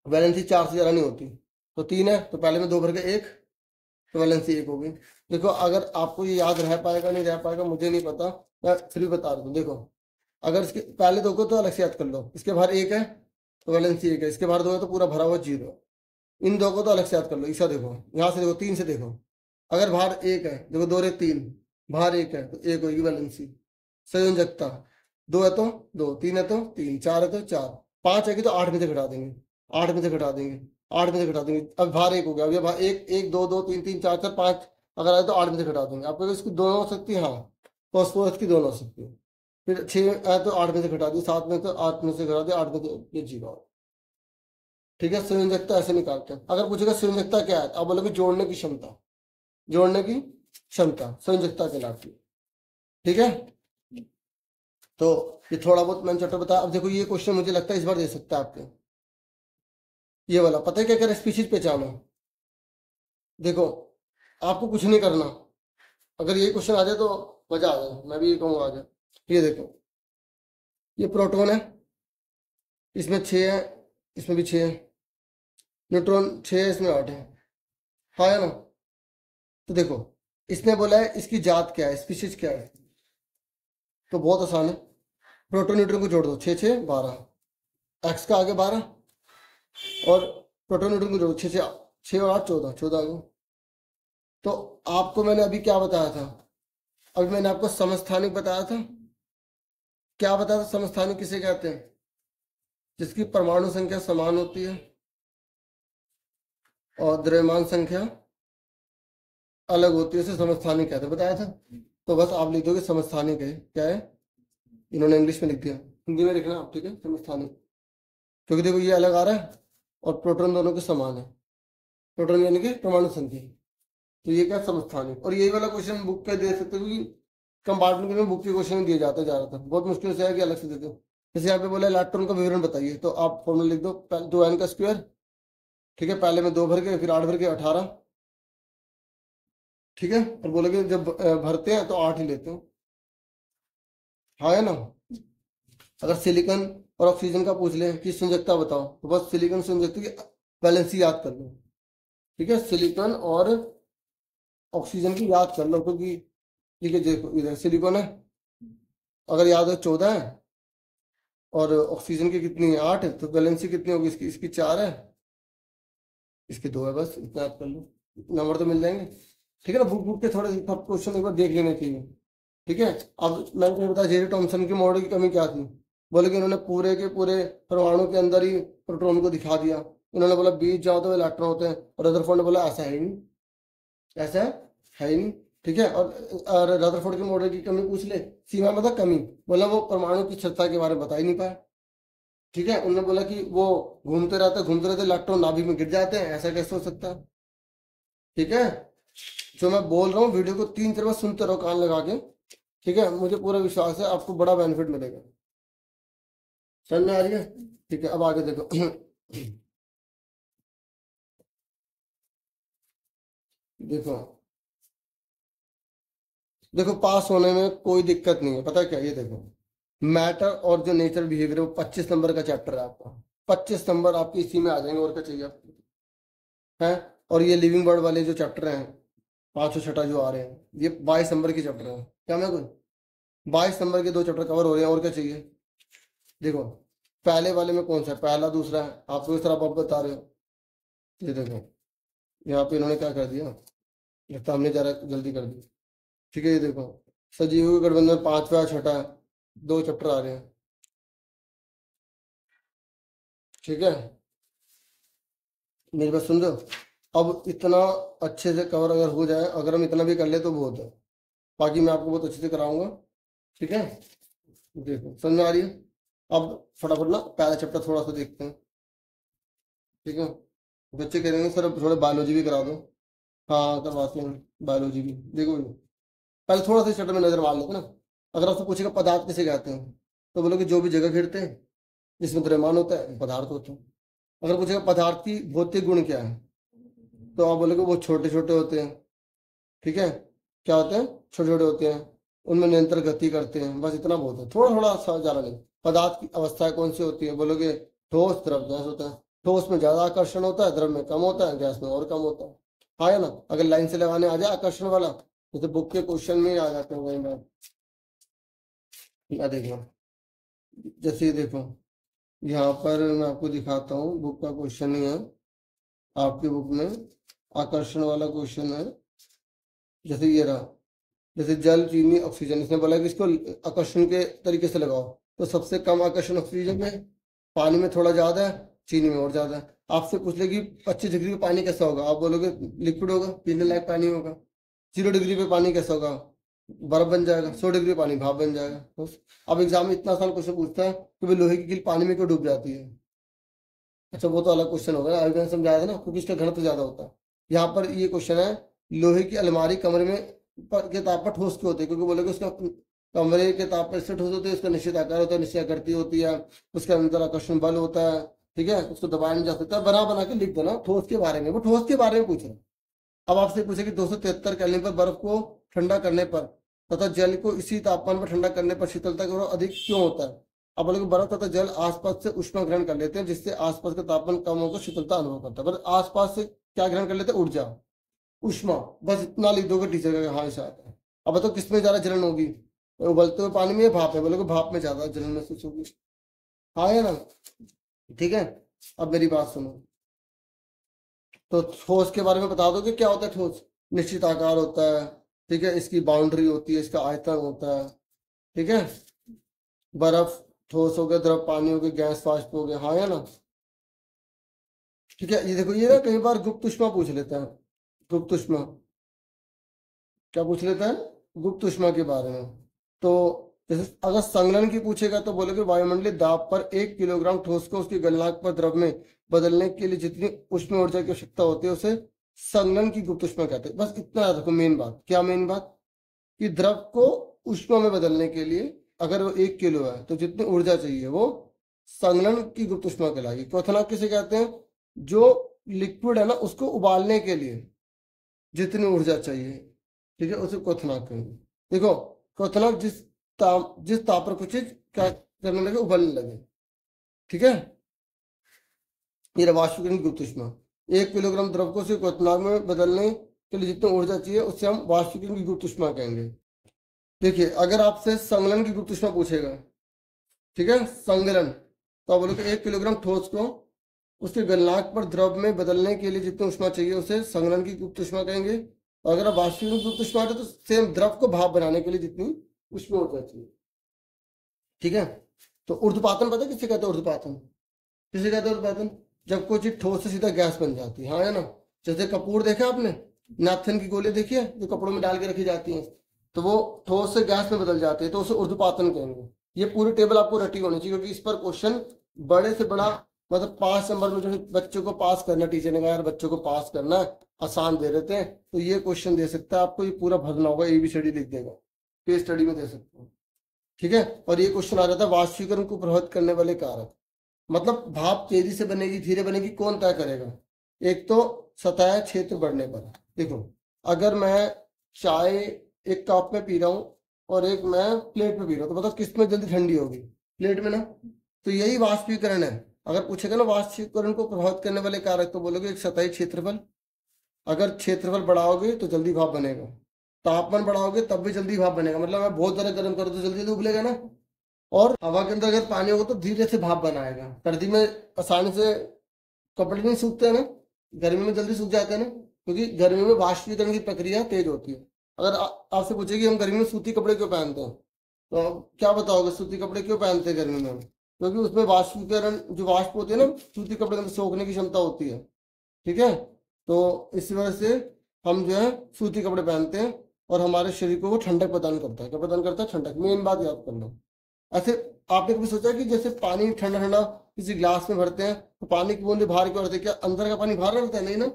वैलेंसी 4 से ज्यादा नहीं होती, तो 3 है, तो पहले में 2 भर के 1, तो वैलेंसी 1 होगी। देखो अगर आपको ये याद रह पाएगा नहीं रह पाएगा मुझे नहीं पता, मैं फिर भी बता रहा हूँ। देखो अगर इसके पहले 2 को तो अलग से याद कर लो, इसके बाहर 1 है तो वैलेंसी 1 है, इसके बाहर 2 है तो पूरा भरा हुआ 0। इन 2 को तो अलग से याद कर लो। ईसा देखो, यहाँ से देखो, 3 से देखो, अगर बाहर 1 है, देखो 2 रे 3, बाहर 1 है तो 1 होगी वैलेंसी। संयोजकता 2 है तो 2, 3 है तो 3, 4 है तो 4, 5 है तो 8 में से घटा देंगे, 8 में से घटा देंगे, 8 में से घटा देंगे। अब बाहर 1 हो गया, अब ये बाहर 1 1 2 2 3 3 4 4 5 अगर आए तो 8 में से घटा देंगे। आपको इसकी दोनों हो सकती है, हाँ, फॉस्फोरस की दोनों हो सकती है। फिर 6 आए तो 8 में से घटा दिए, 7 में तो 8 में से घटा दिए, 8 में तो ये 0। ठीक है, संयोजकता ऐसे निकालते हैं। अगर पूछेगा संयोजकता क्या है, आप बोलोगे जोड़ने की क्षमता, जोड़ने की क्षमता संयोजकता कहलाती है। ठीक है, तो ये थोड़ा बहुत मैंने चैप्टर बताया। अब देखो ये क्वेश्चन मुझे लगता है इस बार दे सकता है आपके, ये वाला पता है क्या कह स्पीशीज पहचानो। देखो आपको कुछ नहीं करना, अगर ये क्वेश्चन आ जाए तो मजा आ जाए, मैं भी ये कहूँगा आ जाए। ये देखो ये प्रोटॉन है, इसमें 6 है, इसमें भी 6 है, न्यूट्रॉन 6 है, इसमें 8 है, हाँ है ना। तो देखो इसने बोला है इसकी जात क्या है, स्पीशीज क्या है, तो बहुत आसान है, प्रोटॉन न्यूट्रॉन को जोड़ दो, 6 6 12, एक्स का आगे 12 और प्रोटॉन न्यूट्रॉन को जोड़ो, 6 6 6 और 8 14 14 आगे। तो आपको मैंने अभी क्या बताया था, अभी मैंने आपको समस्थानिक बताया था। क्या बताया था, समस्थानिक किसे कहते हैं, जिसकी परमाणु संख्या समान होती है और द्रव्यमान संख्या अलग होती है, उसे समस्थानिक कहते हैं, बताया था। तो बस आप लिख दोगे समस्थानिक है, क्या है, इन्होंने इंग्लिश में लिख दिया, हिंदी में लिखना आप, ठीक है, समस्थानिक। क्योंकि देखो ये अलग आ रहा है और प्रोटॉन दोनों के समान है, प्रोटॉन यानी कि परमाणु संख्या, तो ये क्या समस्थानिक। और यही वाला क्वेश्चन बुक का दे सकते हो, क्योंकि कंपार्टमेंट में बुक के क्वेश्चन दिए जाते हैं ज्यादातर, बहुत मुश्किल से है कि अलग से देते हो। जैसे यहाँ पे बोला इलेक्ट्रॉन का विवरण बताइए, तो आप फॉर्मूला लिख दो, 2n का स्क्वायर, ठीक है, पहले में 2 भर के फिर 8 भर के 18, ठीक है, और बोलोगे जब भरते हैं तो 8 ही लेते हो, हाँ है ना। अगर सिलिकॉन और ऑक्सीजन का पूछ ले कि संयोजकता बताओ, तो बस सिलिकॉन संयोजकता की वैलेंसी याद कर लो, ठीक है, सिलिकॉन और ऑक्सीजन की याद कर लो, क्योंकि ठीक है देखो इधर सिलिकॉन है, अगर याद हो 14 है और ऑक्सीजन की कितनी है 8 है, तो वैलेंसी कितनी होगी इसकी, इसकी 4 है, इसकी 2 है, बस इतना याद कर लो, नंबर तो मिल जाएंगे। ठीक है ना, बुक बुक के थोड़े क्वेश्चन एक बार देख लेने चाहिए। ठीक है, अब मैंने तुम्हें बताया जेरे थॉमसन के मॉडल की कमी क्या थी, बोले कि उन्होंने पूरे के पूरे परमाणु के अंदर ही प्रोटॉन को दिखा दिया। उन्होंने बोला बीच जाओ तो इलेक्ट्रॉन होते हैं, और रदरफोर्ड ने बोला ऐसा है ही नहीं, ऐसा है ही नहीं। ठीक है, और रदरफोर्ड के मॉडल की कमी पूछ ले, सीमा मतलब कमी, बोला वो परमाणु की क्षमता के बारे में बता ही नहीं पाया। ठीक है, उन्होंने बोला कि वो घूमते रहते इलेक्ट्रॉन नाभिक में गिर जाते हैं, ऐसा कैसे हो सकता है। ठीक है, जो मैं बोल रहा हूँ वीडियो को 3 4 बार सुनते रहो कान लगा के, ठीक है, मुझे पूरा विश्वास है आपको बड़ा बेनिफिट मिलेगा। समझ में आ रही है, ठीक है, अब आगे देखो देखो देखो पास होने में कोई दिक्कत नहीं है, पता है क्या, ये देखो मैटर और जो नेचर बिहेवियर, वो 25 नंबर का चैप्टर है आपका, 25 नंबर आपके इसी में आ जाएंगे, और क्या चाहिए आपको, है। और ये लिविंग वर्ड वाले जो चैप्टर हैं 5 और 6 जो आ रहे हैं, ये 22 नंबर के चैप्टर हैं, क्या मैं कोई 22 नंबर के 2 चैप्टर कवर हो रहे हैं, और क्या चाहिए। देखो पहले वाले में कौन सा है, पहला दूसरा है, आपको इस तरह आप बता रहे हो। ये देखो यहाँ पे इन्होंने क्या कर दिया, लगता हमने जरा जल्दी कर दी। ठीक है, ये देखो सजीव के गठबंधन 5वां 6 है, 2 चैप्टर आ रहे हैं। ठीक है, मेरी बात सुन रहे हो, अब इतना अच्छे से कवर अगर हो जाए, अगर हम इतना भी कर ले तो बहुत है, बाकी मैं आपको बहुत अच्छे से कराऊंगा। ठीक है, देखो समझ में आ रही है। अब फटाफट ना पहला चैप्टर थोड़ा सा देखते हैं। ठीक है, बच्चे कह रहे हैं सर थोड़ा बायोलॉजी भी करा दो, हाँ करवाते हैं बायोलॉजी भी। देखो पहले थोड़ा सा चैप्टर में नजर मार लेते ना। अगर आपसे पूछेगा पदार्थ किसे कहते हैं, तो बोलोगे जो भी जगह घिरते हैं जिसमें द्रव्यमान होता है वो पदार्थ होते हैं। अगर पूछेगा पदार्थ की भौतिक गुण क्या है, तो आप बोलोगे वो छोटे छोटे होते हैं। ठीक है, क्या होते हैं, छोटे छोटे होते हैं, उनमें निरंतर गति करते हैं, बस इतना बहुत है, थोड़ा थोड़ा सा ज्यादा नहीं। पदार्थ की अवस्थाएं कौन सी होती है, बोलोगे ठोस द्रव गैस होता है, ठोस में ज्यादा आकर्षण होता है, द्रव में कम होता है, गैस में और कम होता है, हाँ है ना। अगर लाइन से लगाने आ जाए आकर्षण वाला, जैसे बुक के क्वेश्चन में ही आ जाते हैं कई बार। या देखो जैसे ये देखो यहाँ पर मैं आपको दिखाता हूँ, बुक का क्वेश्चन ही है, आपकी बुक में आकर्षण वाला क्वेश्चन है। जैसे ये रहा, जैसे जल चीनी ऑक्सीजन, इसने बोला कि इसको आकर्षण के तरीके से लगाओ, तो सबसे कम आकर्षण ऑक्सीजन में, पानी में थोड़ा ज्यादा है, चीनी में और ज्यादा है। आपसे पूछ ले कि 25 डिग्री पे पानी कैसा होगा, आप बोलोगे लिक्विड होगा, पीने लायक पानी होगा। 0 डिग्री पे पानी कैसा होगा, बर्फ बन जाएगा। 100 डिग्री पानी भाप बन जाएगा, बस। अब एग्जाम में इतना साल क्वेश्चन पूछता है कि भाई लोहे की कील पानी में क्यों डूब जाती है, अच्छा वो तो अलग क्वेश्चन होगा ना, अभी मैंने समझाया था ना, क्योंकि इसका घनत्व ज्यादा होता है। यहाँ पर ये क्वेश्चन है, लोहे की अलमारी कमरे में के ताप पर ठोस क्यों होते हैं? क्योंकि बोलोगे उसका कमरे के ताप पर इससे ठोस होती है, उसका निश्चित आकार होता है, निश्चित आकृति होती है, उसके अंदर आकर्षण बल होता है, ठीक है, उसको दबाया नहीं जा सकता। बना बना के लिख देना ठोस के बारे में, वो ठोस के बारे में पूछ रहे हैं। अब आपसे पूछे कि 273 केल्विन पर बर्फ को ठंडा करने पर तथा जल को इसी तापमान पर ठंडा करने पर शीतलता का प्रभाव अधिक क्यों होता है? अब बोले कि बर्फ तथा जल आसपास से ऊष्मा ग्रहण कर लेते हैं, जिससे आसपास का तापमान कम होकर शीतलता अनुभव करता है। बस आसपास से क्या ग्रहण कर लेते हैं? ऊर्जा, ऊष्मा। बस इतना लिख दोगे टीचर का, हाँ ऐसा आता है। अब बताओ किसमें ज्यादा जलन होगी? उबलते हुए पानी में या भाप में? बोलोगे भाप में ज्यादा जलन महसूस होगी, हाँ है ना? ठीक है, अब मेरी बात सुनो। तो ठोस के बारे में बता दोगे क्या होता है ठोस? निश्चित आकार होता है, ठीक है, इसकी बाउंड्री होती है, इसका आयतन होता है, ठीक है। बर्फ ठोस हो गया, द्रव पानी हो गया, गैस वाष्प हो गया, हाँ है ना? ठीक है, ये देखो, ये ना कई बार गुप्त ऊष्मा पूछ लेता है। गुप्त ऊष्मा क्या पूछ लेता है? गुप्त ऊष्मा के बारे में। तो जैसे अगर संगलन की पूछेगा तो बोलोगे वायुमंडलीय दाब पर 1 किलोग्राम ठोस को उसके गलनांक पर द्रव में बदलने के लिए जितनी उष्मा ऊर्जा की आवश्यकता होती है उसे संगलन की गुप्त ऊष्मा कहते हैं। बस इतना याद रखो। मेन बात क्या? मेन बात कि द्रव को उष्मा में बदलने के लिए अगर वो 1 किलो है तो जितनी ऊर्जा चाहिए वो संगलन की गुप्त उष्मा कहलाएगी। क्वथनांक किसे कहते हैं? जो लिक्विड है ना उसको उबालने के लिए जितनी ऊर्जा चाहिए, ठीक है, उसे क्वथनांक कहेंगे। देखो, क्वथनांक जिस ताप पर कुछ चीज क्या करने लगे? उबलने लगे, ठीक है। ये वाष्पीकरण की गुप्त उष्मा। 1 किलोग्राम द्रव को सिर्फ क्वथनांक में बदलने के लिए जितनी ऊर्जा चाहिए उससे हम वाष्पीकरण की गुप्त उष्मा कहेंगे। देखिए, अगर आपसे संगलन की गुप्त उष्मा पूछेगा, ठीक है, संगलन, तो आप बोलोगे 1 किलोग्राम ठोस को उसके गलनांक पर द्रव में बदलने के लिए जितनी उष्मा चाहिए उसे संगलन की गुप्त उष्मा कहेंगे। और अगर आप वाष्पीकरण की गुप्त उष्मा है तो सेम द्रव को भाप बनाने के लिए जितनी उष्मा ऊर्जा चाहिए, ठीक है। तो ऊर्ध्वपातन पता है किसे कहते हैं? ऊर्ध्वपातन किसे कहते हैं? ऊर्ध्वपातन जब कोई चीज ठोस से सीधा गैस बन जाती है, हाँ है ना? जैसे कपूर देखा आपने, नाथन की गोली देखी है जो कपड़ों में डाल के रखी जाती है, तो वो ठोस से गैस में बदल जाती है, तो उसे ऊर्ध्वपातन कहेंगे। ये पूरी टेबल आपको रटी होनी चाहिए, क्योंकि इस पर क्वेश्चन बड़े से बड़ा, मतलब 5 नंबर में जो बच्चों को पास करना, टीचर ने कहा यार बच्चों को पास करना आसान दे देते हैं, तो ये क्वेश्चन दे सकता है आपको। ये पूरा भरना होगा, ABCD लिख देगा, केस स्टडी में दे सकते हो, ठीक है। और ये क्वेश्चन आ जाता है वाष्पीकरण को प्रभावित करने वाले कारक। मतलब भाप तेजी से बनेगी धीरे बनेगी कौन तय करेगा? एक तो सतह क्षेत्र बढ़ने पर। देखो, अगर मैं चाय एक कप में पी रहा हूँ और एक मैं प्लेट में पी रहा हूँ, तो बताओ किस में जल्दी ठंडी होगी? प्लेट में ना। तो यही वाष्पीकरण है। अगर पूछेगा ना वाष्पीकरण को प्रभावित करने वाले कारक, तो बोलोगे एक सतही क्षेत्रफल। अगर क्षेत्रफल बढ़ाओगे तो जल्दी भाप बनेगा, तापमान बढ़ाओगे तब भी जल्दी भाप बनेगा। मतलब मैं बहुत ज्यादा गर्म करूँ तो जल्दी जल्दी उबलेगा ना। और हवा के अंदर अगर पानी होगा तो धीरे से भाप बनाएगा। सर्दी में आसानी से कपड़े नहीं सूखते हैं ना, गर्मी में जल्दी सूख जाते हैं ना, क्योंकि गर्मी में वाष्पीकरण की प्रक्रिया तेज होती है। अगर आपसे पूछे कि हम गर्मी में सूती कपड़े क्यों पहनते हैं, तो क्या बताओगे? सूती कपड़े क्यों पहनते हैं गर्मी में हम? क्योंकि उसमें वाष्पीकरण जो वाष्प होती है ना, सूती कपड़े के अंदर सोखने की क्षमता होती है, ठीक है। तो इसी वजह से हम जो है सूती कपड़े पहनते हैं, और हमारे शरीर को वो ठंडक प्रदान करता है। क्या प्रदान करता है? ठंडक। मेन बात याद करना। ऐसे आपने कभी सोचा कि जैसे पानी ठंडा ठंडा किसी ग्लास में भरते हैं तो पानी की बूंदें बाहर क्यों रहती है? क्या अंदर का पानी बाहर रहता है? नहीं ना।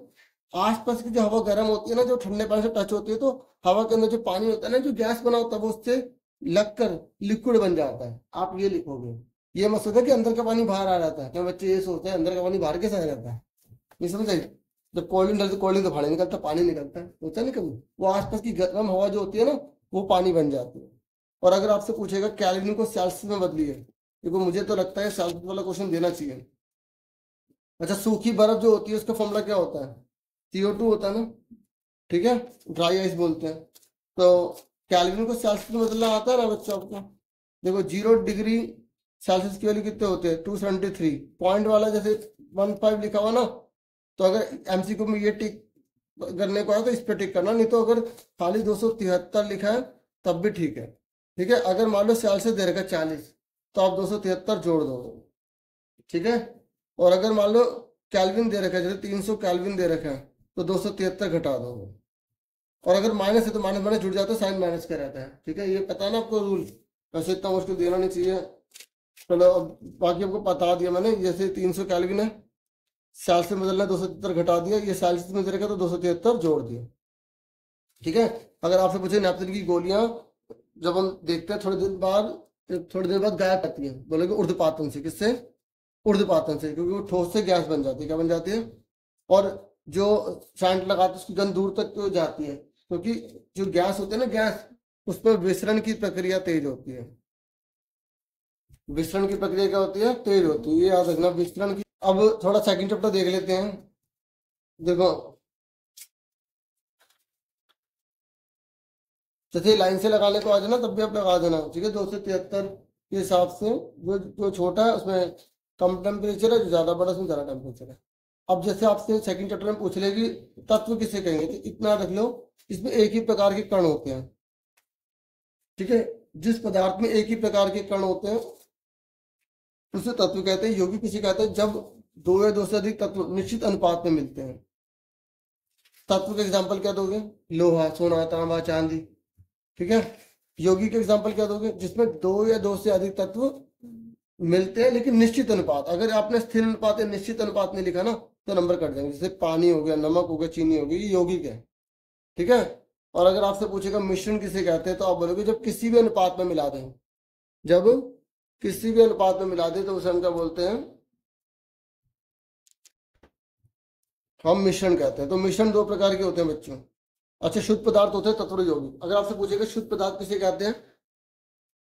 आसपास की जो हवा गर्म होती है ना, जो ठंडे पानी से टच होती है, तो हवा के अंदर जो पानी होता है ना, जो गैस बना होता है, वो उससे लगकर लिक्विड बन जाता है। आप ये लिखोगे। ये मत सोचो कि अंदर का पानी बाहर आ जाता है। क्या बच्चे ये सोचते हैं अंदर का पानी बाहर कैसे आ जाता है? ये समझ आई? जब कोल्ड ड्रिंक डालते, कोल्ड ड्रिंक तो बाहर नहीं निकलता, पानी निकलता है, होता नहीं कभी? वो आसपास की गर्म हवा जो होती है ना, वो पानी बन जाती है। और अगर आपसे पूछेगा केल्विन को सेल्सियस में बदलिए, देखो मुझे तो लगता है सेल्सियस वाला क्वेश्चन देना चाहिए। अच्छा, सूखी बर्फ जो होती है उसका फॉर्मूला क्या होता है? CO2 होता है ना, ठीक है, ड्राई आइस बोलते हैं। तो केल्विन को सेल्सियस में बदलना आता है ना बच्चों आपको? देखो 0 डिग्री सेल्सियस की वैल्यू कितने होते हैं? 273। पॉइंट वाला जैसे 15 लिखा हुआ ना, तो अगर MCQ में ये टिक करने को आया तो इस पे टिक करना, नहीं तो अगर खाली 273 लिखा है तब भी ठीक है, ठीक है। अगर मान लो सेल्सियस दे रखा 40, तो आप 273 जोड़ दो, ठीक है। और अगर मान लो केल्विन दे रखा है, जैसे 300 केल्विन दे रखा है, तो 273 घटा दो। और अगर माइनस है तो माइनस माइनस जुड़ जाता है, साइन माइनस का रहता है, ठीक है। ये पता है ना आपको रूल? वैसे इतना मुश्किल देना नहीं चाहिए। चलो, अब बाकी आपको बता दिया मैंने। जैसे 300 केल्विन है, सेल्सियस में बदलना 273 घटा दिया, ये सेल्सियस में दे रखा तो 273 जोड़ दिया, ठीक है। अगर आपसे पूछे नैपथलिन की गोलियां जब हम देखते हैं थोड़ी देर बाद गायब आती है, बोलोगे ऊर्ध्वपातन से। किससे? ऊर्ध्वपातन से, क्योंकि वो ठोस से गैस बन जाती है। क्या बन जाती है? और जो सैंट लगाते हैं उसकी गंध दूर तक तो जाती है, क्योंकि जो गैस होती है ना, गैस, उस पर विसरण की प्रक्रिया तेज होती है। विसरण की प्रक्रिया क्या होती है? तेज होती है। ये याद रखना, विसरण की। अब थोड़ा सेकंड चैप्टर देख लेते हैं। देखो, जैसे लाइन से लगाने को आ जाना तब भी आप लगा देना, ठीक है। 273 के हिसाब से, जो जो छोटा है उसमें कम टेम्परेचर है, जो ज्यादा बड़ा उसमें ज्यादा टेम्परेचर है। अब जैसे आपसे सेकंड चैप्टर में पूछ लेगी तत्व किसे कहेंगे, तो इतना रख लो, इसमें एक ही प्रकार के कण होते हैं, ठीक है। जिस पदार्थ में एक ही प्रकार के कण होते हैं उसे तत्व कहते हैं। यौगिक किसे कहते हैं? जब दो या दो से अधिक तत्व निश्चित अनुपात में मिलते हैं। तत्व के एग्जाम्पल क्या दोगे? लोहा, सोना, तांबा, चांदी, ठीक है। यौगिक के एग्जाम्पल क्या दोगे? जिसमें दो या दो से अधिक तत्व मिलते हैं लेकिन निश्चित अनुपात। अगर आपने स्थिर अनुपात या निश्चित अनुपात नहीं लिखा ना तो नंबर कट जाएंगे। जैसे पानी हो गया, नमक हो गया, चीनी हो गई, ये यौगिक है, ठीक है। और अगर आपसे पूछेगा मिश्रण किसे कहते हैं, तो आप बोलोगे जब किसी भी अनुपात में मिला दें। जब किसी भी अनुपात में मिला दें तो उसे हम क्या बोलते हैं? हम मिश्रण कहते हैं। तो मिश्रण दो प्रकार के होते हैं बच्चों। अच्छा, शुद्ध पदार्थ होते हैं तत्व और यौगिक। अगर आपसे पूछेगा शुद्ध पदार्थ किसे कहते हैं,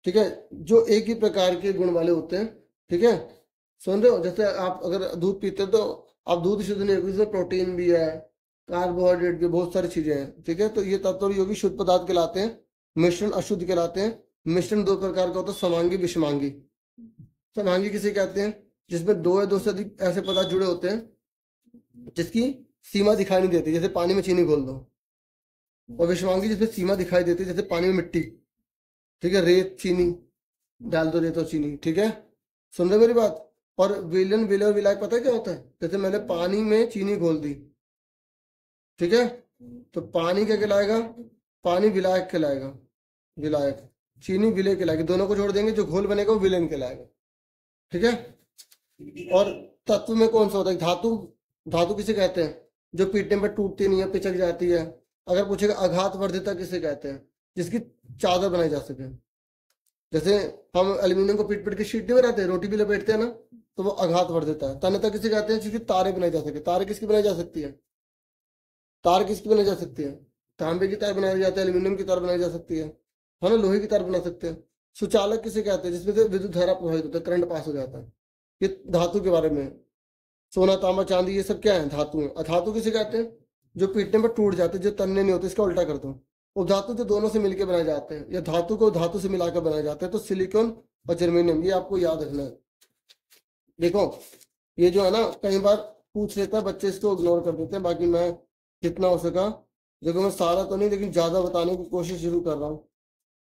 ठीक है, जो एक ही प्रकार के गुण वाले होते हैं, ठीक है। सुन रहे हो? जैसे आप अगर दूध पीते हो तो आप दूध शुद्ध नहीं होगी, इसमें प्रोटीन भी है, कार्बोहाइड्रेट भी, बहुत सारी चीजें हैं, ठीक है। तो ये तत्व और यौगिक शुद्ध पदार्थ कहलाते हैं, मिश्रण अशुद्ध कहलाते हैं। मिश्रण दो प्रकार का होता है, समांगी, विषमांगी। समांगी किसे कहते हैं? जिसमें दो या दो से अधिक ऐसे पदार्थ जुड़े होते हैं जिसकी सीमा दिखाई नहीं देती, जैसे पानी में चीनी घोल दो। और विषमांगी जिसमें सीमा दिखाई देती है, जैसे पानी में मिट्टी, ठीक है, रेत, चीनी डाल दो, रेत और चीनी, ठीक है। सुन रहे मेरी बात? और विलयन, विलय और विलायक पता है क्या होता है? जैसे मैंने पानी में चीनी घोल दी, ठीक है, तो पानी क्या कहलाएगा? पानी विलायक कहलाएगा, विलायक। चीनी विलय कहलाएगी। दोनों को जोड़ देंगे, जो घोल बनेगा वो विलयन कहलाएगा, ठीक है। और तत्व में कौन सा होता है? धातु। धातु किसे कहते हैं? जो पीटने पर टूटती नहीं है, पिचक जाती है। अगर पूछेगा अघात वर्धिता किसे कहते हैं? जिसकी चादर बनाई जा सके। जैसे हम एल्यूमिनियम को पीट पीट के शीट नहीं बनाते, रोटी भी लपेटते हैं ना, तो वो आघात वर्धिता है। तन्यता किसे कहते हैं? जिसकी तारे बनाई जा सके। तारे किसकी बनाई जा सकती है? तार किसकी बनाई जा सकती है? तांबे की तार बनाई जाती है, एल्यूमिनियम की तार बनाई जा सकती है ना, लोहे की तार बना सकते हैं। सुचालक किसे कहते हैं? जिसमें से विद्युत धारा प्रभावित होता है, करंट पास हो जाता है। ये धातु के बारे में। सोना, तांबा, चांदी, ये सब क्या है? धातु है। अधातु किसे कहते हैं? जो पीटने पर टूट जाते हैं, जो तन्ने नहीं होते। इसका उल्टा कर दो, उपधातु जो दोनों से मिलकर बनाए जाते हैं, या धातु को धातु से मिलाकर बनाए जाते हैं। तो सिलिकॉन और जर्मेनियम, ये आपको याद रखना है। देखो, ये जो है ना, कई बार पूछ लेता है, बच्चे इसको इग्नोर कर देते हैं। बाकी मैं जितना हो सका, देखो मैं सारा तो नहीं लेकिन ज्यादा बताने की कोशिश जरूर कर रहा हूँ,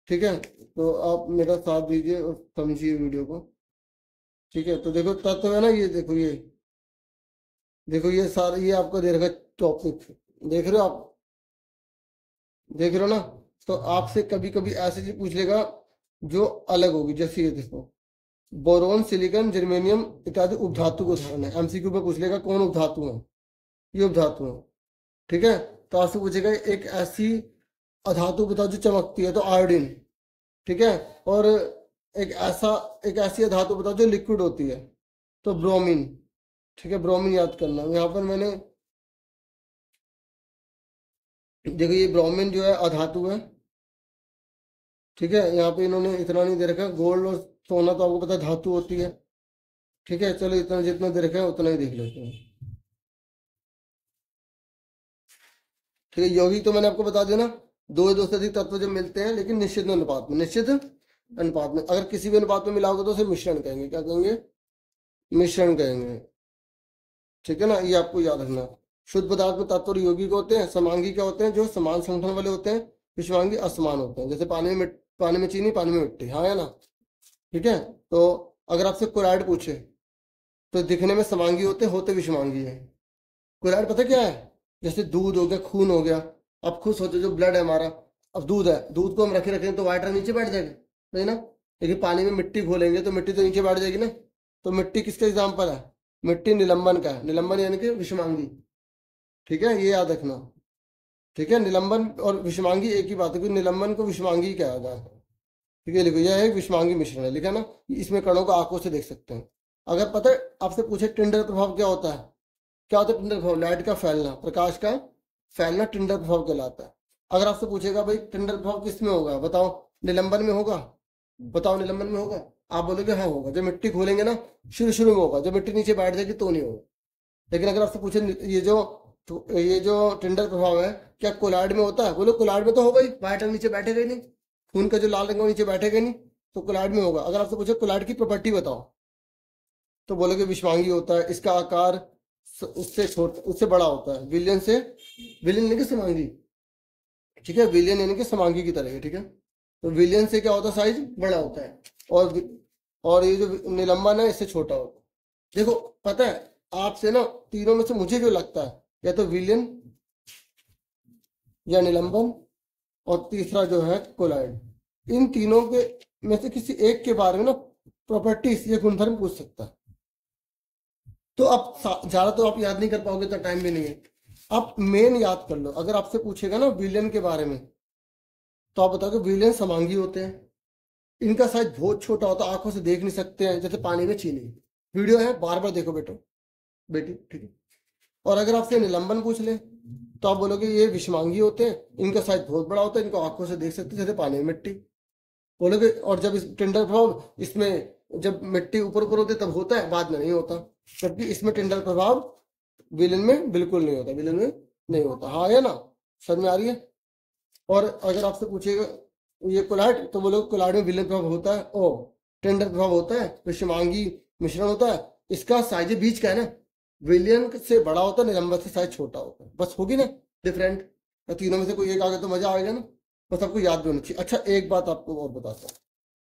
ठीक है। तो आप मेरा साथ दीजिए और समझिए वीडियो को, ठीक है। तो देखो तत्व है ना, ये देखो, ये सारा ये आपको दे रखा टॉपिक, देख रहे हो आप? देख रहे हो ना? तो आपसे कभी कभी ऐसे चीज पूछ लेगा जो अलग होगी। जैसे ये देखो, बोरोन, सिलिकॉन, जर्मेनियम इत्यादि उपधातु को उदाहरण है। एमसीक्यू में पूछ लेगा कौन उपधातु है? ये उपधातु है, ठीक है। तो आपसे पूछेगा एक ऐसी अधातु बताओ जो चमकती है, तो आयोडीन, ठीक है। और एक ऐसी अधातु बताओ जो लिक्विड होती है, तो ब्रोमीन, ठीक है। ब्रोमीन याद करना। यहाँ पर मैंने, देखो ये ब्रोमीन जो है अधातु है, ठीक है। यहाँ पे इन्होंने इतना नहीं दे रखा। गोल्ड और सोना तो आपको पता है धातु होती है, ठीक है। चलो इतना जितना दे रखा है उतना ही देख लेते हैं, ठीक है। यौगिक तो मैंने आपको बता दिया ना, दो से अधिक तत्व जब मिलते हैं लेकिन निश्चित अनुपात में, निश्चित अनुपात में। अगर किसी भी अनुपात में मिलाओगे तो उसे मिश्रण कहेंगे। क्या कहेंगे? मिश्रण कहेंगे, ठीक है ना। ये आपको याद रखना। शुद्ध पदार्थ में तत्व और यौगिक होते हैं। समांगी क्या होते हैं? जो समान संगठन वाले होते हैं। विषमांगी असमान होते हैं। जैसे पानी में चीनी, पानी में मिट्टी, हाँ है ना, ठीक है। तो अगर आपसे क्लोराइड पूछे तो दिखने में समांगी होते विषमांगी है। क्लोराइड पता क्या है? जैसे दूध हो गया, खून हो गया। अब खुद सोचो, जो ब्लड है हमारा, अब दूध है, दूध को हम रखे रखें तो वाटर नीचे बैठ जाएगा, सही ना। लेकिन पानी में मिट्टी घोलेंगे तो मिट्टी तो नीचे बैठ जाएगी ना। तो मिट्टी किसका एग्जाम्पल है? मिट्टी निलंबन का है। निलंबन यानी कि विषमांगी, ठीक है। ये याद रखना। ठीक है, निलंबन और विषमांगी एक ही बात है, क्योंकि निलंबन को विषमांगी कहा जाता है। ठीक है, लिखो यह एक विषमांगी मिश्रण है, लिखा ना, इसमें कणों को आंखों से देख सकते हैं। अगर पता है आपसे पूछे टिंडल प्रभाव क्या होता है, क्या होता है टिंडल प्रभाव? लाइट का फैलना, प्रकाश का फैलना टिंडल प्रभाव कहलाता है। अगर आपसे पूछेगा भाई टिंडल प्रभाव किस में होगा, बताओ, निलंबन में होगा? बताओ, निलंबन में होगा? आप बोलोगे हाँ होगा। जब मिट्टी खोलेंगे ना, शुरू शुरू में होगा, जब मिट्टी नीचे बैठ जाएगी तो नहीं होगा। लेकिन अगर आपसे पूछे ये जो टिंडल प्रभाव है क्या कोलाइड में होता है, बोलो कोलाइड में तो होगा ही, वाइट रंग नीचे बैठेगा ही नहीं, खून का जो लाल रंग है वो नीचे बैठेगा ही नहीं, तो कोलाइड में होगा। अगर आपसे पूछे कोलाइड की प्रॉपर्टी बताओ, तो बोलोगे विषवांगी होता है, इसका आकार उससे बड़ा होता है, विलियन से, विलियन यानी कि समांगी, ठीक है, विलियन यानी कि समांगी की तरह है, ठीक है। तो विलियन से क्या होता है, साइज बड़ा होता है, और ये जो निलंबन है इससे छोटा होता है। देखो पता है आपसे ना, तीनों में से मुझे जो लगता है या तो विलियन या निलंबन और तीसरा जो है कोलाइड, इन तीनों के में से किसी एक के बारे में ना प्रॉपर्टीज ये गुणधर्म पूछ सकता है। तो आप ज्यादा तो आप याद नहीं कर पाओगे, तो टाइम भी नहीं है। आप मेन याद कर लो। अगर आपसे पूछेगा ना विलियन के बारे में, तो आप बताओगे विलियन समांगी होते हैं, इनका साइज बहुत छोटा होता है, आंखों से देख नहीं सकते हैं, जैसे पानी में चीनी। वीडियो है, बार बार देखो बेटो बेटी, ठीक है। और अगर आपसे निलंबन पूछ ले, तो आप बोलोगे ये विषमांगी होते हैं, इनका साइज बहुत बड़ा होता है, इनको आंखों से देख सकते हैं जैसे पानी में मिट्टी, बोलोगे। और जब इस टिंडल प्रभाव इसमें जब मिट्टी ऊपर ऊपर होती है तब होता है, बाद में नहीं होता, जबकि इसमें टिंडल प्रभाव विलन में बिल्कुल नहीं होता, विलन में नहीं होता। हाँ या ना, समझ में आ रही है? और अगर आपसे पूछेगा ये कोलाइड, तो बोलोगे कोलाइड में विलन प्रभाव होता है, ओ टिंडल प्रभाव होता है, विषमांगी मिश्रण होता है, इसका साइज बीच का है ना, विलियन से बड़ा होता है, निलंबन से साइज छोटा होता है, बस होगी ना डिफरेंट। तीनों में से कोई एक आ गया तो मजा आएगा ना, बस आपको याद भी होनी चाहिए। अच्छा एक बात आपको और बताता हूँ,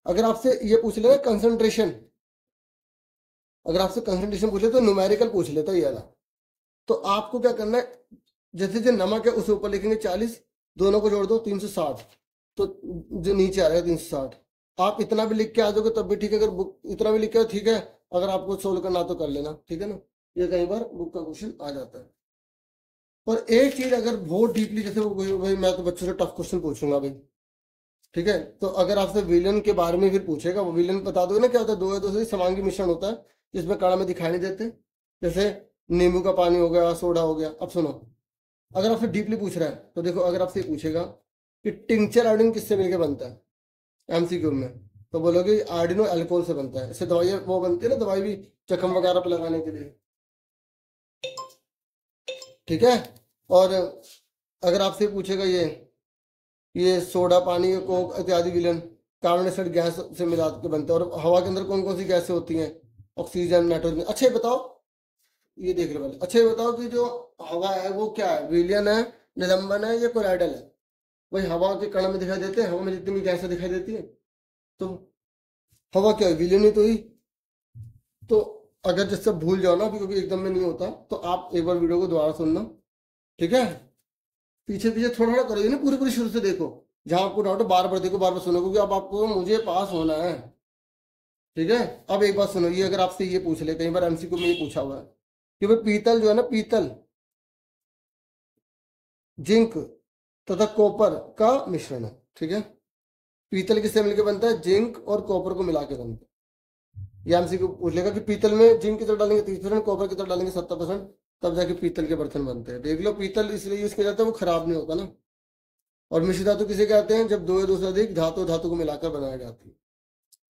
अगर आपसे ये पूछ ले ना कंसंट्रेशन, अगर आपसे कंसंट्रेशन पूछ ले तो न्यूमेरिकल पूछ लेता है ये वाला, तो आपको क्या करना है, जैसे जो नमक है उसे ऊपर लिखेंगे 40, दोनों को जोड़ दो 360, तो जो नीचे आ रहा है 360। आप इतना भी लिख के आ जाओगे तब भी ठीक है, अगर बुक इतना भी लिख के आओ ठीक है, अगर आपको सोल्व करना तो कर लेना, ठीक है ना, ये कई बार बुक का क्वेश्चन आ जाता है। और एक चीज अगर बहुत डीपली, जैसे वो भाई मैं तो बच्चों से टफ क्वेश्चन पूछूंगा भाई, ठीक है, तो अगर आपसे विलन के बारे में फिर पूछेगा, वो विलन बता दोगे ना क्या होता है, दो या दो से समांगी मिश्रण होता है जिसमें काढ़ा में दिखाई नहीं देते, जैसे नींबू का पानी हो गया, सोडा हो गया। अब सुनो, अगर आपसे डीपली पूछ रहा है तो देखो, अगर आपसे पूछेगा कि टिंचर आयोडीन किससे मिलकर बनता है एमसीक्यू में, तो बोलोगे आयोडीनो अल्कोहल से बनता है। इससे दवाई वो बनती है ना, दवाई भी जख्म वगैरह पर लगाने के लिए, ठीक है। और अगर आपसे पूछेगा ये सोडा, पानी, कोक इत्यादि विलन कार्बन डाइऑक्साइड गैस से मिला के बनते हैं, और हवा के अंदर कौन कौन सी गैसें होती हैं, ऑक्सीजन, नाइट्रोजन। अच्छा ये बताओ, ये देख लो पहले, अच्छा ये बताओ कि जो हवा है वो क्या है, विलियन है, निलंबन है, या कोलाइडल है? वही हवा के कण में दिखाई देते हैं, हवा में जितनी भी गैसें दिखाई देती है, तो हवा क्या है, विलियन ही तो ही। तो अगर जैसे भूल जाओ ना, क्योंकि एकदम में नहीं होता, तो आप एक बार वीडियो को दोबारा सुनना, ठीक है, पीछे पीछे थोड़ा थोड़ा करोगे ना, पूरी पूरी शुरू से देखो, जहां आपको डाउट है बार बार देखो, बार बार सुनो, क्योंकि अब आपको मुझे पास होना है, ठीक है। अब एक बात सुनो, ये अगर आपसे ये पूछ ले, कई बार एमसीक्यू में ये पूछा हुआ है कि भाई पीतल जो है ना, पीतल जिंक तथा कॉपर का मिश्रण है, ठीक है। पीतल किससे मिलकर बनता है, जिंक और कॉपर को मिला के बनता है। ये एमसीक्यू पूछ लेगा कि पीतल में जिंक कितना डालेंगे 30%, कॉपर कितना डालेंगे 70%, तब जाके पीतल के बर्तन बनते हैं। देख लो, पीतल इसलिए यूज किया जाता है वो खराब नहीं होता ना। और मिश्र धातु किसे कहते हैं, जब दो या दो से अधिक धातु को मिलाकर बनाया जाती है।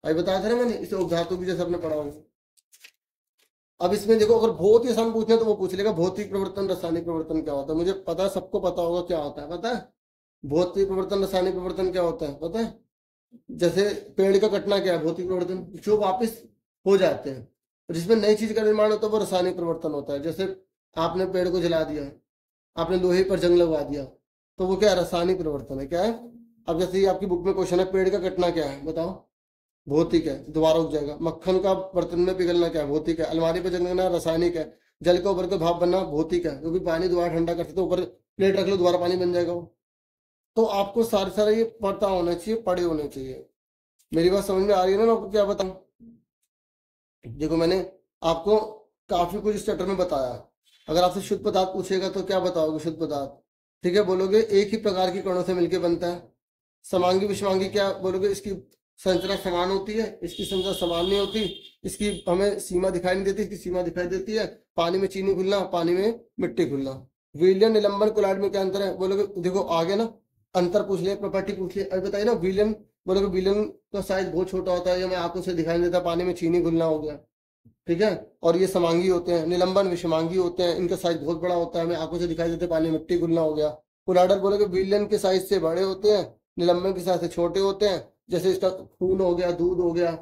अभी बताया था ना मैंने, इसे उपधातु भी जैसे आपने पढ़ा होगा। अब इसमें देखो, अगर बहुत ही आसान पूछना है तो वो पूछ लेगा भौतिक प्रवर्तन, रासायनिक प्रवर्तन क्या होता है। मुझे पता है, सबको पता होगा क्या होता है, पता है भौतिक प्रवर्तन, रासायनिक प्रवर्तन क्या होता है, पता है? जैसे पेड़ का कटना क्या है, भौतिक प्रवर्तन, जो वापस हो जाते हैं, और जिसमें नई चीज का निर्माण होता है वो रासायनिक प्रवर्तन होता है। जैसे आपने पेड़ को जला दिया, आपने लोहे पर जंग लगवा दिया, तो वो क्या है, रासायनिक प्रवर्तन है। क्या है? अब जैसे ये आपकी बुक में क्वेश्चन है, पेड़ का कटना क्या है, बताओ, भौतिक है, दोबारा उग जाएगा। मक्खन का बर्तन में पिघलना क्या है, भौतिक है। अलमारी पर जंगना रासायनिक है। जल के ऊपर के भाप बनना भौतिक है, क्योंकि पानी दोबारा ठंडा करते तो ऊपर प्लेट रख लो, दोबारा पानी बन जाएगा वो। तो आपको सारे सारे ये पता होना चाहिए, पढ़े होने चाहिए। मेरी बात समझ में आ रही है ना? मैं आपको क्या बताऊं, देखो मैंने आपको काफी कुछ इस चैप्टर में बताया। अगर आपसे शुद्ध पदार्थ पूछेगा तो क्या बताओगे, शुद्ध पदार्थ ठीक है, बोलोगे एक ही प्रकार के कणों से मिलकर बनता है। समांगी विषमांगी क्या बोलोगे, इसकी संरचना समान होती है, इसकी संरचना समान नहीं होती, इसकी हमें सीमा दिखाई नहीं देती, इसकी सीमा दिखाई देती है। पानी में चीनी घुलना, पानी में मिट्टी घुलना। विलयन निलंबन कोलाइड में क्या अंतर है बोलोगे, देखो आगे ना अंतर पूछ लिया, प्रॉपर्टी पूछ लिया, अभी बताइए ना। विलयन बोलोगे, विलयन का साइज बहुत छोटा होता है, ये हमें आंखों से दिखाई नहीं देता, पानी में चीनी घुलना हो गया। ठीक है, और ये समांगी होते हैं, निलंबन विषमांगी होते हैं, इनका साइज बहुत बड़ा होता है, हमें आंखों से दिखाई देते, पानी में मिट्टी घुलना हो गया। कोलाइडल बोलोगे, विलयन के साइज से बड़े होते हैं, निलंबन के साइज से छोटे होते हैं, जैसे इसका खून हो गया, दूध हो गया।